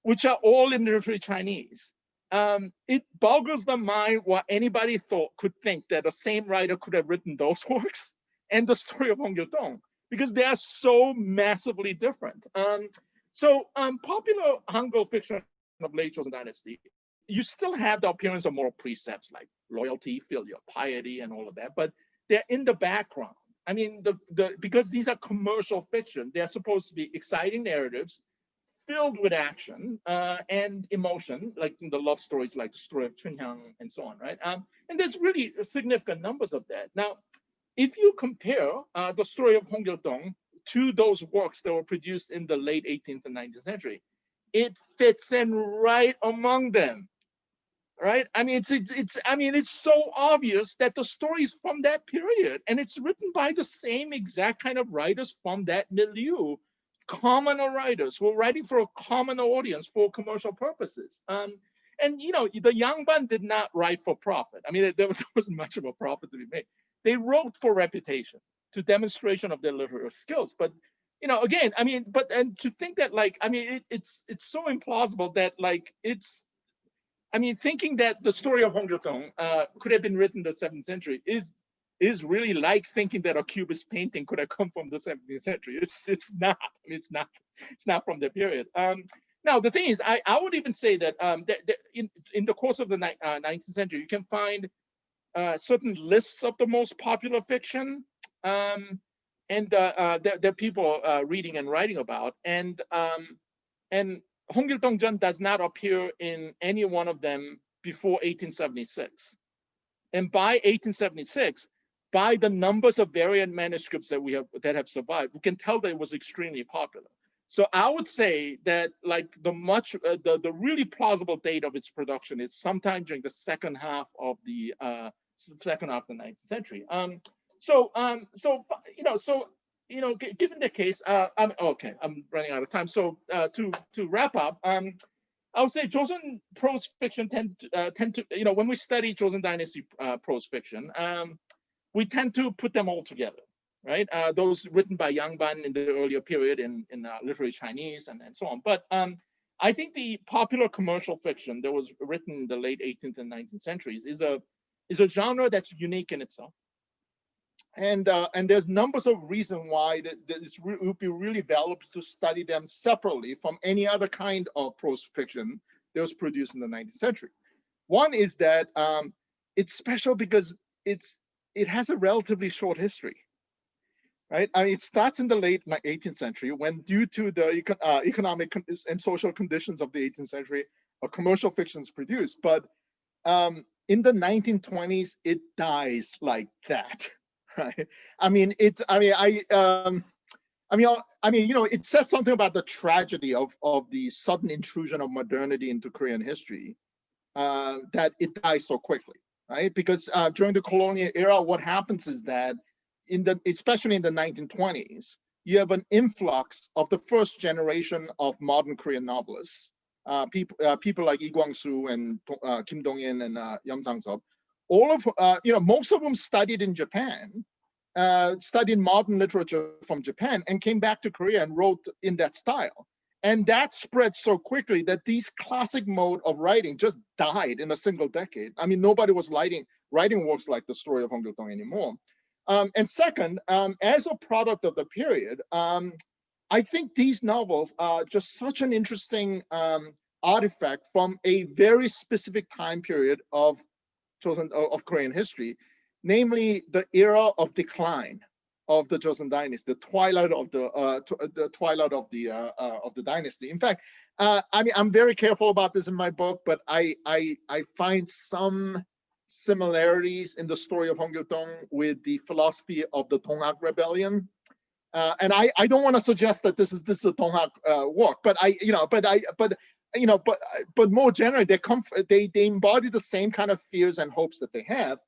which are all in literary Chinese, it boggles the mind what anybody could think that the same writer could have written those works and the story of Hongiito, because they are so massively different. Popular Hangul fiction of late Joseon Dynasty, you still have the appearance of moral precepts like loyalty, filial piety, and all of that, but they're in the background. I mean, because these are commercial fiction, they're supposed to be exciting narratives filled with action and emotion, like in the love stories, like the story of Chunhyang and so on, right? And there's really significant numbers of that. Now, if you compare the story of Hongiito to those works that were produced in the late 18th and 19th century, it fits in right among them, right? I mean, it's so obvious that the story is from that period, and it's written by the same exact kind of writers from that milieu, commoner writers who are writing for a common audience for commercial purposes. And the Yangban did not write for profit. I mean, there wasn't much of a profit to be made. They wrote for reputation, to demonstration of their literary skills. But again, I mean, and to think that it's so implausible that thinking that the story of Hongiito could have been written in the 7th century is really like thinking that a Cubist painting could have come from the 17th century. It's not. I mean, it's not from that period. Now the thing is, I would even say that, in the course of the 19th century, you can find certain lists of the most popular fiction, and that people are reading and writing about, and Hongiito does not appear in any one of them before 1876. And by 1876, by the numbers of variant manuscripts that have survived, we can tell that it was extremely popular. So I would say that the really plausible date of its production is sometime during the second half of the 19th century. Given the case, I'm running out of time. So to wrap up, I would say Joseon prose fiction tend to, when we study Joseon Dynasty prose fiction, we tend to put them all together, right? Those written by Yangban in the earlier period in literary Chinese and so on. But I think the popular commercial fiction that was written in the late 18th and 19th centuries is a genre that's unique in itself. And there's numbers of reasons why it would be really valuable to study them separately from any other kind of prose fiction that was produced in the 19th century. One is that it's special because it has a relatively short history, right? I mean, it starts in the late 18th century when, due to the economic and social conditions of the 18th century, a commercial fiction is produced. But in the 1920s, it dies like that. Right. It says something about the tragedy of the sudden intrusion of modernity into Korean history, that it dies so quickly, right? Because during the colonial era, what happens is that especially in the 1920s, you have an influx of the first generation of modern Korean novelists, people like Lee Kwang-soo and Kim Dong-in and Yeom Sang-seop. Most of them studied in Japan, studied modern literature from Japan, and came back to Korea and wrote in that style. And that spread so quickly that these classic mode of writing just died in a single decade. I mean, nobody was writing works like the story of Hongiito anymore. And second, as a product of the period, I think these novels are just such an interesting artifact from a very specific time period of Korean history, namely the era of decline of the Joseon dynasty, the twilight of the dynasty. In fact, I mean, I'm very careful about this in my book, but I find some similarities in the story of Hongiito with the philosophy of the Donghak Rebellion. And I don't want to suggest that this is a Donghak work, but more generally, they embody the same kind of fears and hopes that they have.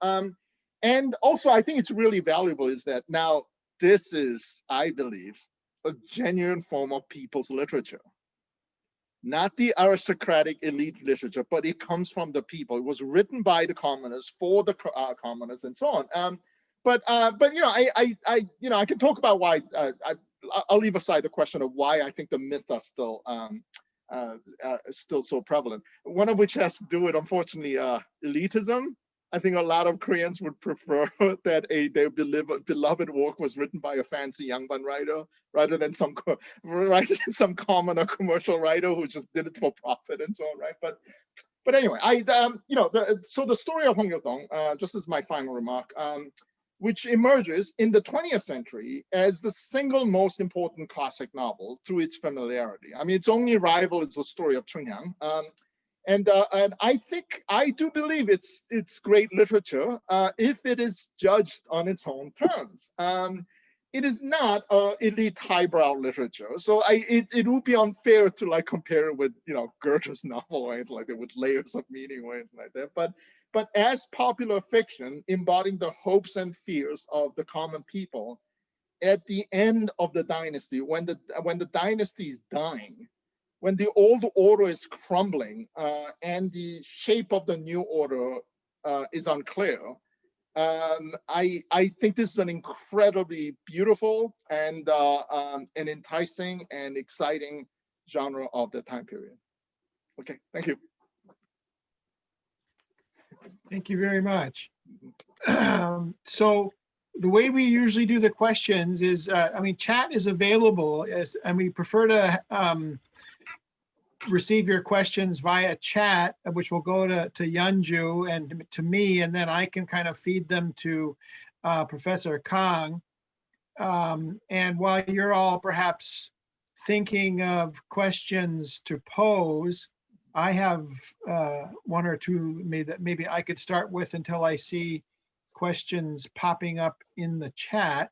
And also, I think it's really valuable is that now this is, I believe, a genuine form of people's literature. Not the aristocratic elite literature, but it comes from the people. It was written by the commoners for the commoners and so on. But I can talk about why. I'll leave aside the question of why I think the myths are still so prevalent. One of which has to do with, unfortunately, elitism. I think a lot of Koreans would prefer that their beloved work was written by a fancy Yangban writer rather than some commoner commercial writer who just did it for profit and so on, right? But anyway, so the story of Hongiito, just as my final remark, which emerges in the 20th century as the single most important classic novel through its familiarity. I mean, its only rival is the story of Chunhyang. And I do believe it's great literature if it is judged on its own terms. It is not elite highbrow literature, so it would be unfair to like compare it with Goethe's novel or anything like that with layers of meaning or anything like that. But as popular fiction embodying the hopes and fears of the common people at the end of the dynasty, when the dynasty is dying, when the old order is crumbling and the shape of the new order is unclear, I think this is an incredibly beautiful and enticing and exciting genre of the time period. Okay, thank you. Thank you very much. So the way we usually do the questions is, chat is available, and we prefer to receive your questions via chat, which will go to Yeonju and to me, and then I can kind of feed them to Professor Kang. And while you're all perhaps thinking of questions to pose, I have one or two that maybe I could start with until I see questions popping up in the chat.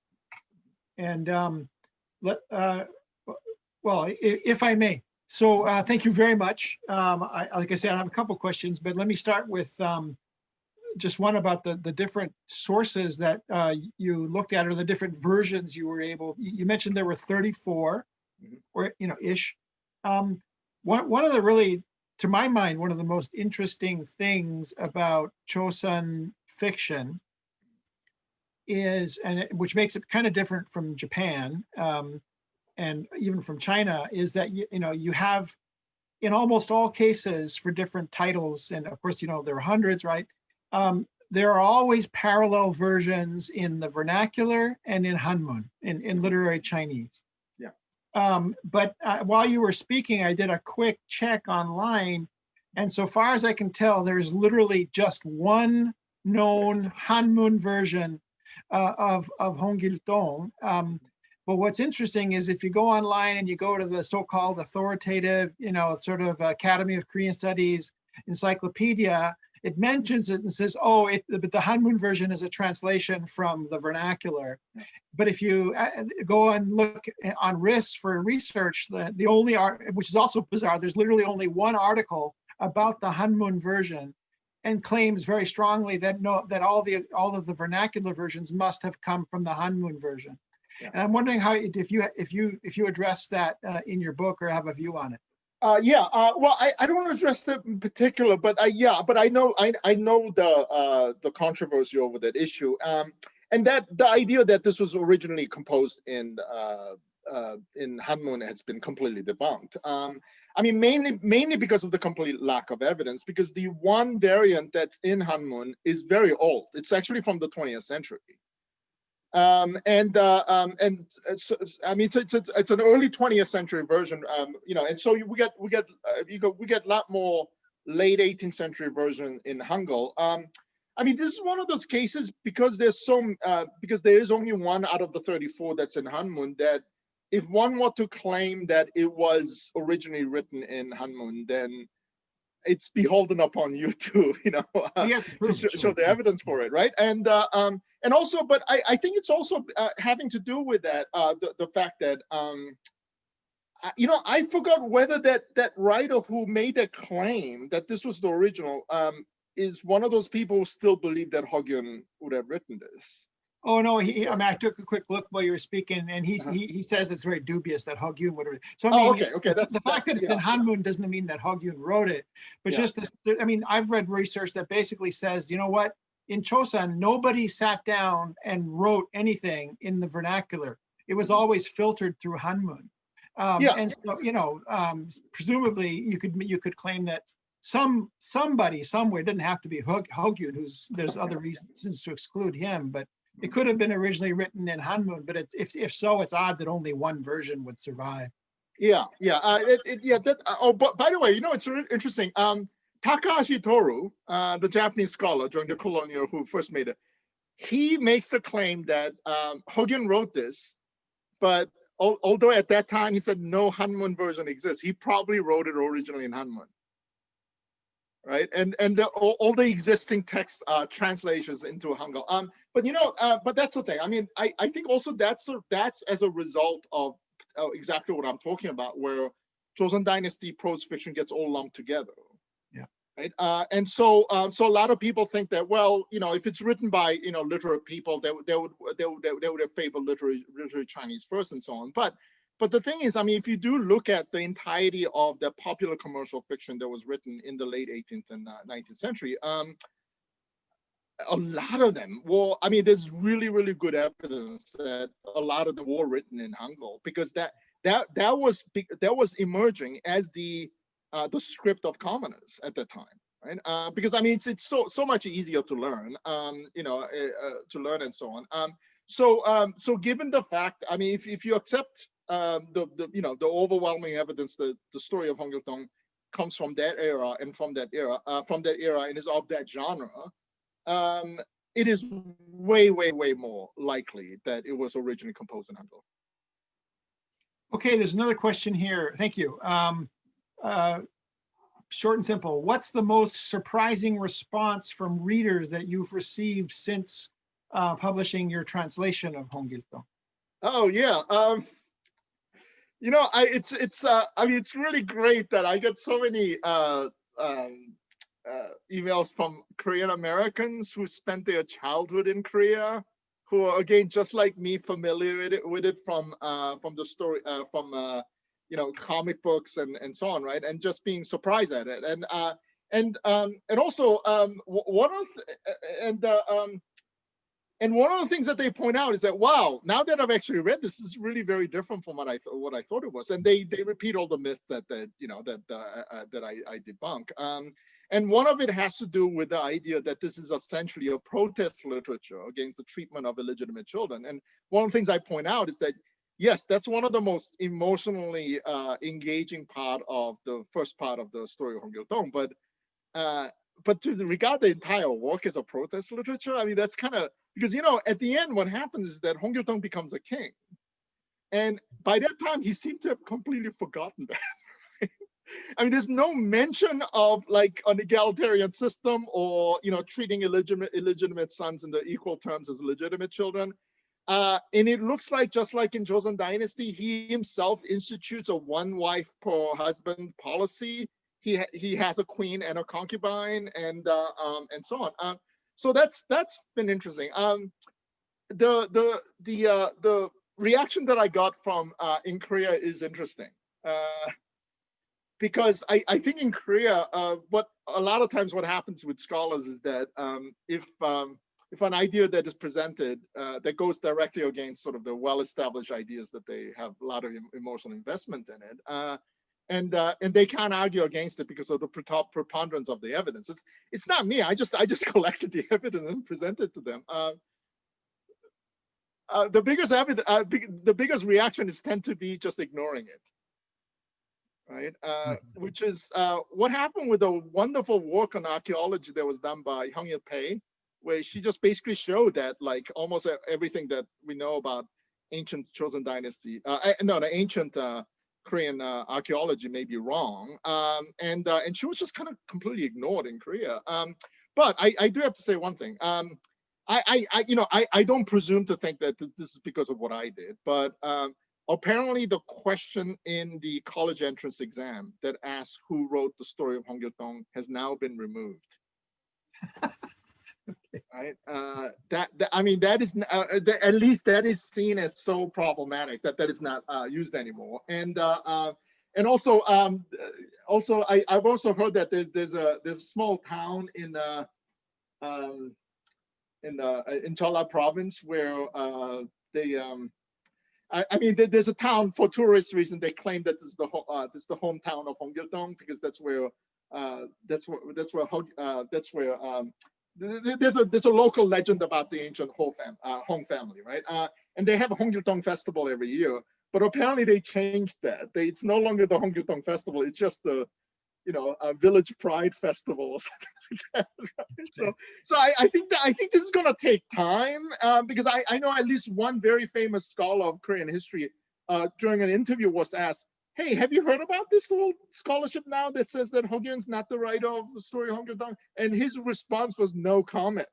And if I may. So thank you very much. Like I said, I have a couple questions, but let me start with just one about the different sources that you looked at, or the different versions you were able. You mentioned there were 34, or ish. One of the really, to my mind, one of the most interesting things about Chosun fiction is, which makes it kind of different from Japan, and even from China, is that you have, in almost all cases for different titles, and of course there are hundreds, right? There are always parallel versions in the vernacular and in Hanmun, in literary Chinese. Yeah. But while you were speaking, I did a quick check online, and so far as I can tell, there's literally just one known Hanmun version of Hongiito. But what's interesting is if you go online and you go to the so-called authoritative, sort of Academy of Korean Studies encyclopedia, it mentions it and says, but the Hanmun version is a translation from the vernacular. But if you go and look on RIS for research, the only which is also bizarre, there's literally only one article about the Hanmun version, and claims very strongly that all of the vernacular versions must have come from the Hanmun version. Yeah. And I'm wondering if you address that in your book or have a view on it. Well, I don't want to address that in particular, but I know the controversy over that issue, and that the idea that this was originally composed in in Hanmun has been completely debunked. I mean, mainly because of the complete lack of evidence, because the one variant that's in Hanmun is very old. It's actually from the 20th century. So, I mean, it's an early 20th century version, you know, and so we get a lot more late 18th century version in Hangul. I mean, this is one of those cases because there is only one out of the 34 that's in Hanmun, that if one were to claim that it was originally written in Hanmun, then it's beholden upon you to, you know, to show the evidence for it, right? And also, but I think it's also having to do with that, the fact that, you know, I forgot whether that writer who made that claim that this was the original is one of those people who still believe that Hogyun would have written this. Oh no, I mean, I took a quick look while you were speaking, and he says it's very dubious that Hogyun would have. So I mean, okay, that's the fact that it's in Hanmun doesn't mean that Hogyun wrote it, but just this. I mean, I've read research that basically says, you know what, in Chosun, nobody sat down and wrote anything in the vernacular. It was always filtered through Hanmun, and so, you know, presumably you could claim that somebody somewhere, didn't have to be Hogyun, who's there's other reasons to exclude him, but it could have been originally written in Hanmun, but if so, it's odd that only one version would survive. But by the way, you know, it's really interesting. Takahashi Toru, the Japanese scholar during the colonial who first made it, he makes the claim that Hogyun wrote this, but although at that time he said no Hanmun version exists, he probably wrote it originally in Hanmun. Right, and all the existing text translations into Hangul. But you know, but that's the thing. I mean, I think also that's as a result of exactly what I'm talking about, where Joseon Dynasty prose fiction gets all lumped together. Yeah. Right. And so a lot of people think that, well, you know, if it's written by, you know, literate people, they would have favored literary Chinese first and so on. But the thing is, I mean, if you do look at the entirety of the popular commercial fiction that was written in the late 18th and 19th century, a lot of them were, I mean, there's really, really good evidence that a lot of them were written in Hangul, because that was emerging as the script of commoners at the time, right? Because I mean, it's so much easier to learn, you know, to learn and so on. So given the fact, I mean, if you accept the overwhelming evidence that the story of Hongiito comes from that era and is of that genre, it is way more likely that it was originally composed in Hangul. Okay, there's another question here. Thank you. Short and simple. What's the most surprising response from readers that you've received since publishing your translation of Hongiito? Oh yeah. You know, I mean, it's really great that I get so many emails from Korean Americans who spent their childhood in Korea, who are, again, just like me, familiar with it from the story, you know, comic books and so on, right? And just being surprised at it, and also and one of the things that they point out is that, wow, now that I've actually read this, is really very different from what I thought it was, and they repeat all the myths that you know that I debunk. And one of it has to do with the idea that this is essentially a protest literature against the treatment of illegitimate children. And one of the things I point out is that, yes, that's one of the most emotionally engaging part of the first part of the story of Gildong, but to regard the entire work as a protest literature, I mean, that's kind of, because, you know, at the end, what happens is that Hongiito becomes a king. And by that time, he seemed to have completely forgotten that. I mean, there's no mention of like an egalitarian system, or, you know, treating illegitimate sons in the equal terms as legitimate children. And it looks like, just like in Joseon Dynasty, he himself institutes a one wife per husband policy. He has a queen and a concubine, and so on. So that's been interesting. The reaction that I got from in Korea is interesting, because I think in Korea, what a lot of times what happens with scholars is that if if an idea that is presented that goes directly against sort of the well-established ideas that they have a lot of emotional investment in it, and they can't argue against it because of the preponderance of the evidence. It's not me. I just collected the evidence and presented to them. The biggest reaction is tend to be just ignoring it, right? Which is what happened with the wonderful work on archaeology that was done by Hongiito, where she just basically showed that like almost everything that we know about ancient Joseon dynasty, the ancient Korean archaeology may be wrong, and she was just kind of completely ignored in Korea. But I do have to say one thing. I don't presume to think that this is because of what I did, but apparently the question in the college entrance exam that asks who wrote the story of Hongiito has now been removed. Right? That is at least that is seen as so problematic that is not used anymore. And also I've also heard that there's a small town in Jeolla province where there's a town for tourist reason. They claim that this is the hometown of Hongiito because that's where there's a local legend about the ancient Hong family, right? And they have a Hongiito festival every year, but apparently they changed that. It's no longer the Hongiito festival. It's just a village pride festival or something like that. Right? So I think this is going to take time because I know at least one very famous scholar of Korean history during an interview was asked, "Hey, have you heard about this little scholarship now that says that Hogyun's not the writer of the story of Hongiito?" And his response was no comment.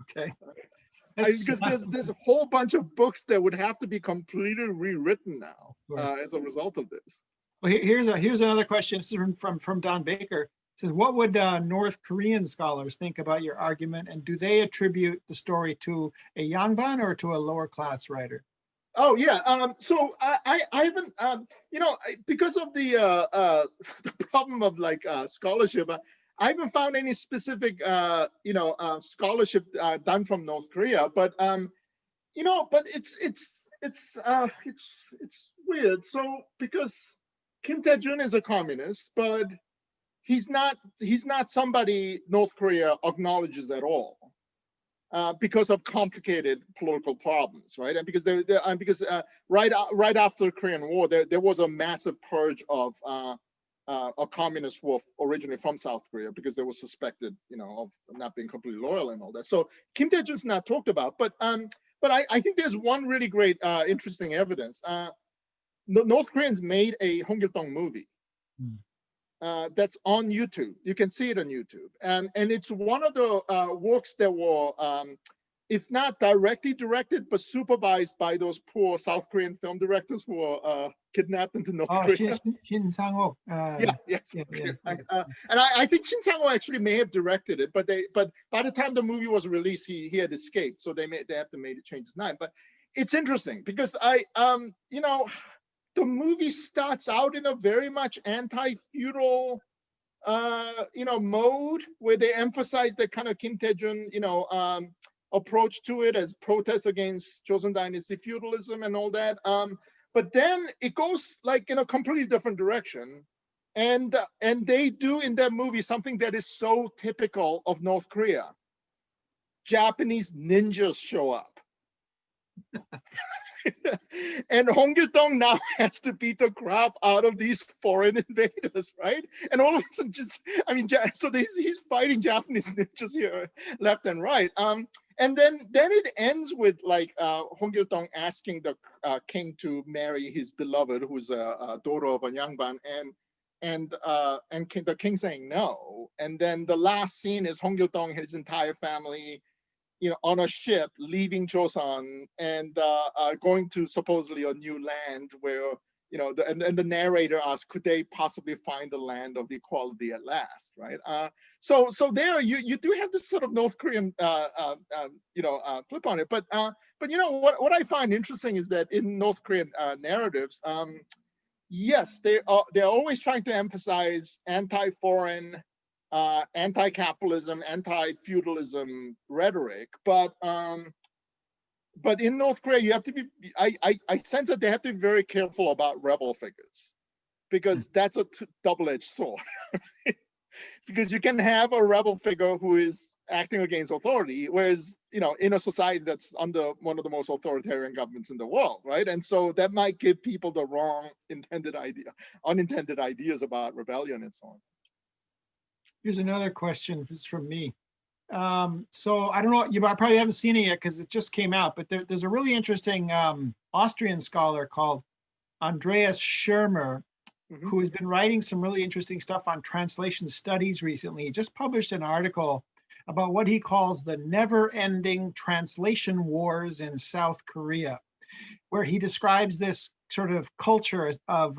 Okay. Because there's a whole bunch of books that would have to be completely rewritten now as a result of this. Well, here's another question. This is from Don Baker. It says, what would North Korean scholars think about your argument, and do they attribute the story to a Yangban or to a lower class writer? Oh yeah. So I haven't because of the problem of like scholarship, I haven't found any specific scholarship done from North Korea. But but it's weird. So because Kim Tae-jun is a communist, but he's not somebody North Korea acknowledges at all. Because of complicated political problems, right? And because right after the Korean War, there was a massive purge of a communist wolf originally from South Korea because they were suspected, of not being completely loyal and all that. So Kim Tae-jun's not talked about, but I think there's one really great interesting evidence. North Koreans made a Hongiito movie. That's on YouTube. You can see it on YouTube, and it's one of the works that were, if not directly directed, but supervised by those poor South Korean film directors who were kidnapped into North Korea. Shin Sang-ho. Yes. And I think Shin Sang-ho actually may have directed it, but by the time the movie was released, he had escaped, so they have to make it change his name. But it's interesting because the movie starts out in a very much anti-feudal, mode where they emphasize the kind of Kim Tae-jun, approach to it as protest against Joseon Dynasty feudalism and all that. But then it goes like in a completely different direction, and they do in that movie something that is so typical of North Korea. Japanese ninjas show up. And Hongiito now has to beat the crap out of these foreign invaders, right? And all of a sudden, so he's fighting Japanese ninjas here, left and right. And then it ends with like Hongiito asking the king to marry his beloved, who's a daughter of a Yangban, and the king saying no. And then the last scene is Hongiito and his entire family, on a ship leaving Joseon and going to supposedly a new land where, and the narrator asks, could they possibly find the land of equality at last, right? So there you do have this sort of North Korean flip on it. But what I find interesting is that in North Korean narratives, yes, they're always trying to emphasize anti-foreign, anti-capitalism, anti-feudalism rhetoric, but in North Korea, you have to be. I sense that they have to be very careful about rebel figures, because that's a double-edged sword. Because you can have a rebel figure who is acting against authority, whereas, you know, in a society that's under one of the most authoritarian governments in the world, right? And so that might give people the wrong unintended ideas about rebellion and so on. Here's another question. This is from me. So I don't know, you probably haven't seen it yet because it just came out, but there's a really interesting Austrian scholar called Andreas Schirmer, who has been writing some really interesting stuff on translation studies recently. He just published an article about what he calls the never-ending translation wars in South Korea, where he describes this sort of culture of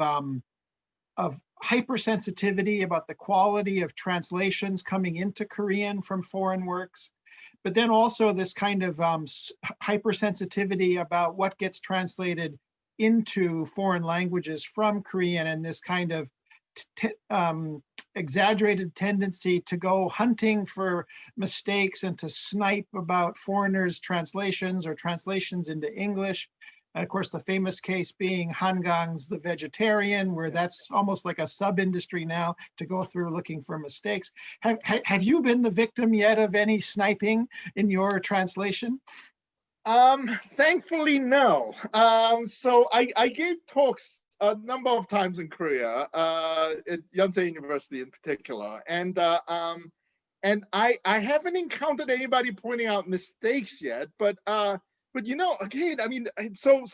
hypersensitivity about the quality of translations coming into Korean from foreign works, but then also this kind of hypersensitivity about what gets translated into foreign languages from Korean, and this kind of exaggerated tendency to go hunting for mistakes and to snipe about foreigners' translations or translations into English. And of course, the famous case being Hangang's The Vegetarian, where that's almost like a sub-industry now to go through looking for mistakes. Have you been the victim yet of any sniping in your translation? Thankfully, no. So I gave talks a number of times in Korea, at Yonsei University in particular, and I haven't encountered anybody pointing out mistakes yet. But you know, again, I mean, so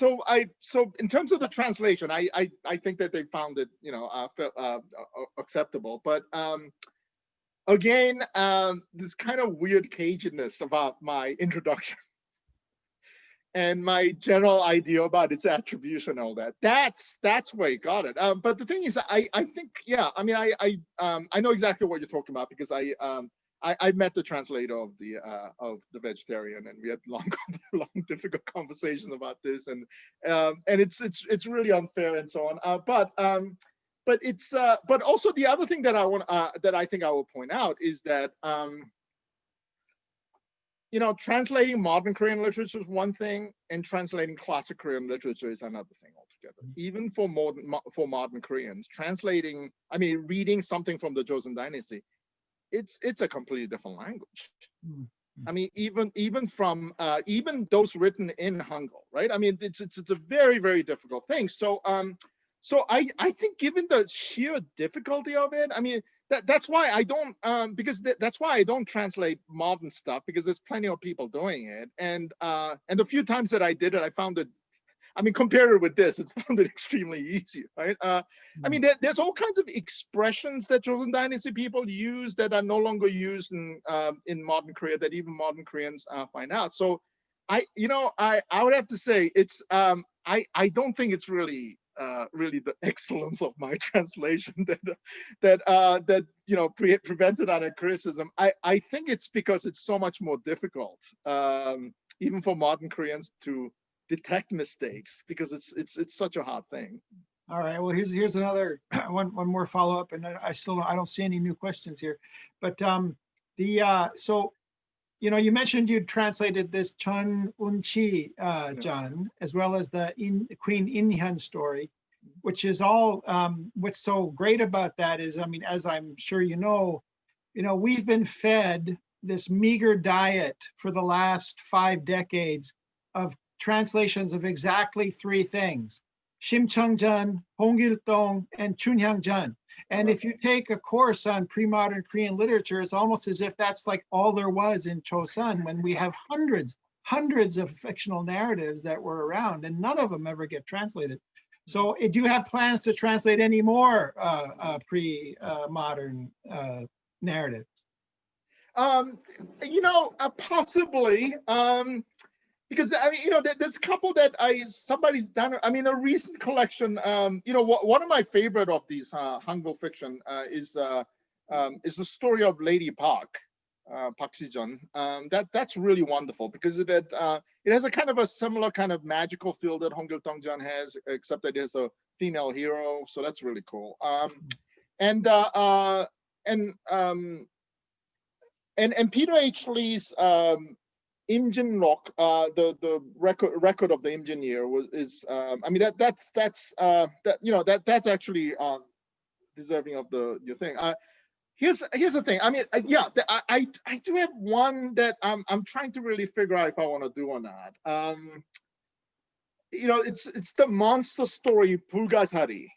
in terms of the translation, I think that they found it, you know, acceptable. But again, this kind of weird cagedness about my introduction and my general idea about its attribution and all that. That's where he got it. But the thing is, I think, yeah, I mean, I know exactly what you're talking about, because I met the translator of the Vegetarian, and we had long difficult conversations about this, and it's really unfair and so on. But it's but also the other thing that I think I will point out is that you know, translating modern Korean literature is one thing, and translating classic Korean literature is another thing altogether. Even for modern Koreans, translating, I mean, reading something from the Joseon Dynasty, it's a completely different language. I mean, even from even those written in Hangul, right? I mean, it's a very, very difficult thing. So I think, given the sheer difficulty of it, I mean, that's why I don't that's why I don't translate modern stuff, because there's plenty of people doing it, and the few times that I did it, I found it, I mean, compared it with this, it found it extremely easy, right? I mean, there's all kinds of expressions that Joseon Dynasty people use that are no longer used in modern Korea, that even modern Koreans find out. So I would have to say it's I don't think it's really the excellence of my translation that you know prevented any criticism. I think it's because it's so much more difficult, even for modern Koreans, to detect mistakes, because it's such a hard thing. All right. Well, here's another one more follow up, and I don't see any new questions here, but so, you know, you mentioned you translated this Chun Unchi Jan, as well as the Queen Inhyun story, which is all, what's so great about that is, I mean, as I'm sure you know, we've been fed this meager diet for the last 5 decades of translations of exactly 3 things: Shimcheongjun, Hongiito, and Chunhyangjeon. And if you take a course on pre-modern Korean literature, it's almost as if that's like all there was in Chosun, when we have hundreds of fictional narratives that were around, and none of them ever get translated. So do you have plans to translate any more pre-modern narratives? You know, possibly. Because I mean, you know, there's a couple that somebody's done. I mean, a recent collection. You know, one of my favorite of these Hangul fiction is the story of Lady Park, Park Si-jeon. That's really wonderful, because it has a kind of a similar kind of magical feel that Hongiito has, except that there's a female hero. So that's really cool. And Peter H. Lee's Imjin Rock, the record of the engineer is I mean that's that's actually deserving of your thing. Here's the thing. I mean, I do have one that I'm trying to really figure out if I want to do or not. It's the monster story Pulgasari.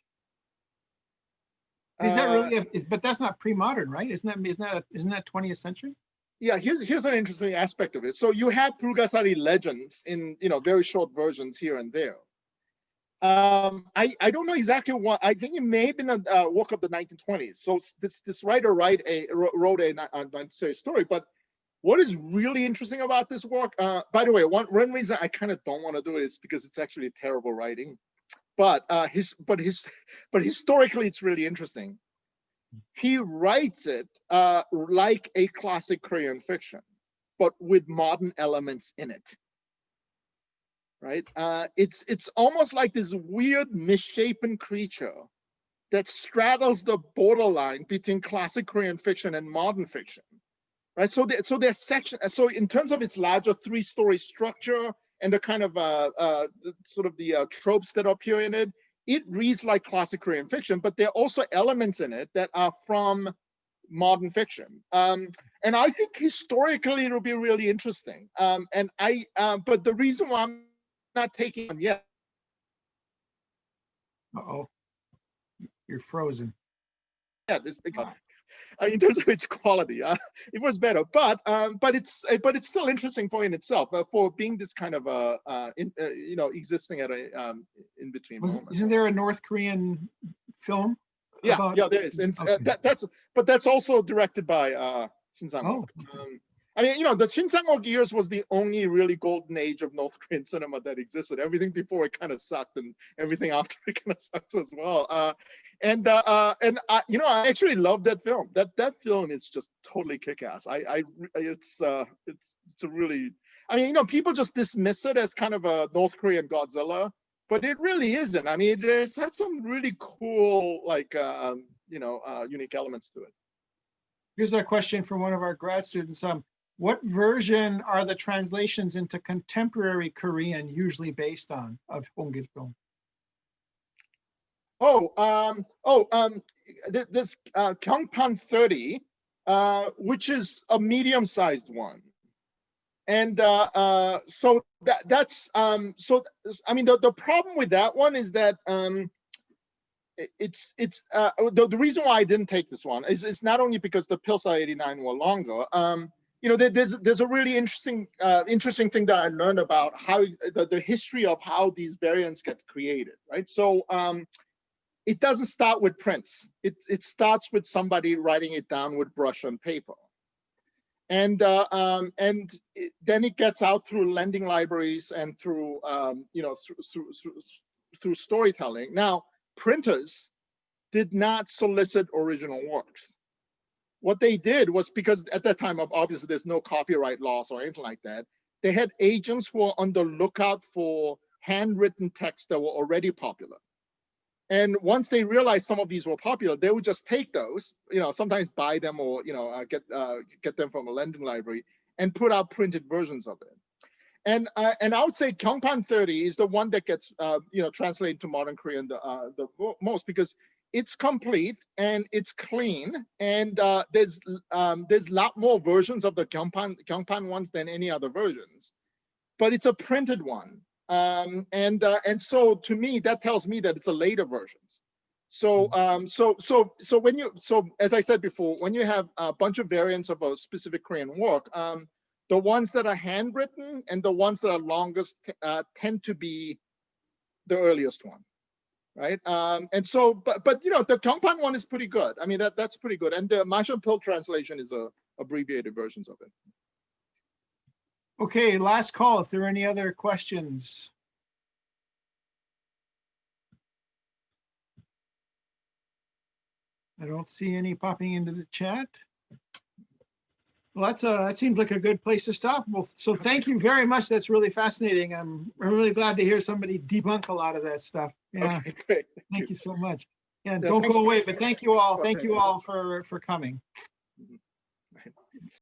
Is that really? But that's not pre-modern, right? Isn't that 20th century? Yeah, here's an interesting aspect of it. So you have Pulgasari legends in very short versions here and there. I don't know exactly what. I think it may have been a work of the 1920s. So this writer wrote a story. But what is really interesting about this work? By the way, one reason I kind of don't want to do it is because it's actually terrible writing. But historically, it's really interesting. He writes it like a classic Korean fiction, but with modern elements in it. Right? It's almost like this weird misshapen creature that straddles the borderline between classic Korean fiction and modern fiction. Right? So there's section. So in terms of its larger three-story structure and the kind of the tropes that appear in it, it reads like classic Korean fiction, but there are also elements in it that are from modern fiction. And I think historically it'll be really interesting. But the reason why I'm not taking on yet. Uh-oh, you're frozen. Yeah, this because in terms of its quality, it was better, but it's still interesting for in itself for being this kind of existing at a in between moment. Isn't there a North Korean film? Yeah, there is, and that's also directed by Shin Sang-wook. I mean, the Shin Sang-wook years was the only really golden age of North Korean cinema that existed. Everything before it kind of sucked, and everything after it kind of sucks as well. I actually love that film. That film is just totally kick-ass. It's a really, I mean, people just dismiss it as kind of a North Korean Godzilla, but it really isn't. I mean, it's had some really cool, unique elements to it. Here's a question from one of our grad students. What version are the translations into contemporary Korean usually based on of Hongiito? This Kyungpan 30, which is a medium-sized one, and so that's I mean the problem with that one is that the reason why I didn't take this one is not only because the Pilsa 89 were longer. There's a really interesting thing that I learned about how the history of how these variants get created, right? So it doesn't start with prints. It starts with somebody writing it down with brush and paper, and then it gets out through lending libraries and through through storytelling. Now, printers did not solicit original works. What they did was, because at that time, obviously, there's no copyright laws or anything like that. They had agents who were on the lookout for handwritten texts that were already popular. And once they realized some of these were popular, they would just take those, sometimes buy them or get them from a lending library and put out printed versions of it. And I would say Kyungpan 30 is the one that gets translated to modern Korean the most, because it's complete and it's clean, and there's a lot more versions of the Kyungpan ones than any other versions, but it's a printed one. And so to me, that tells me that it's a later versions. So as I said before, when you have a bunch of variants of a specific Korean work, the ones that are handwritten and the ones that are longest tend to be the earliest one, right? And so, but the Kyungpan one is pretty good. I mean, that's pretty good. And the Marshall Pill translation is abbreviated versions of it. Okay, last call. If there are any other questions. I don't see any popping into the chat. Well, that seems like a good place to stop. Well, so thank you very much. That's really fascinating. I'm really glad to hear somebody debunk a lot of that stuff. Yeah, Okay, great. Thank you so much. Yeah, Yeah, don't thanks go for- away, but thank you all. Thank Okay. you all for coming.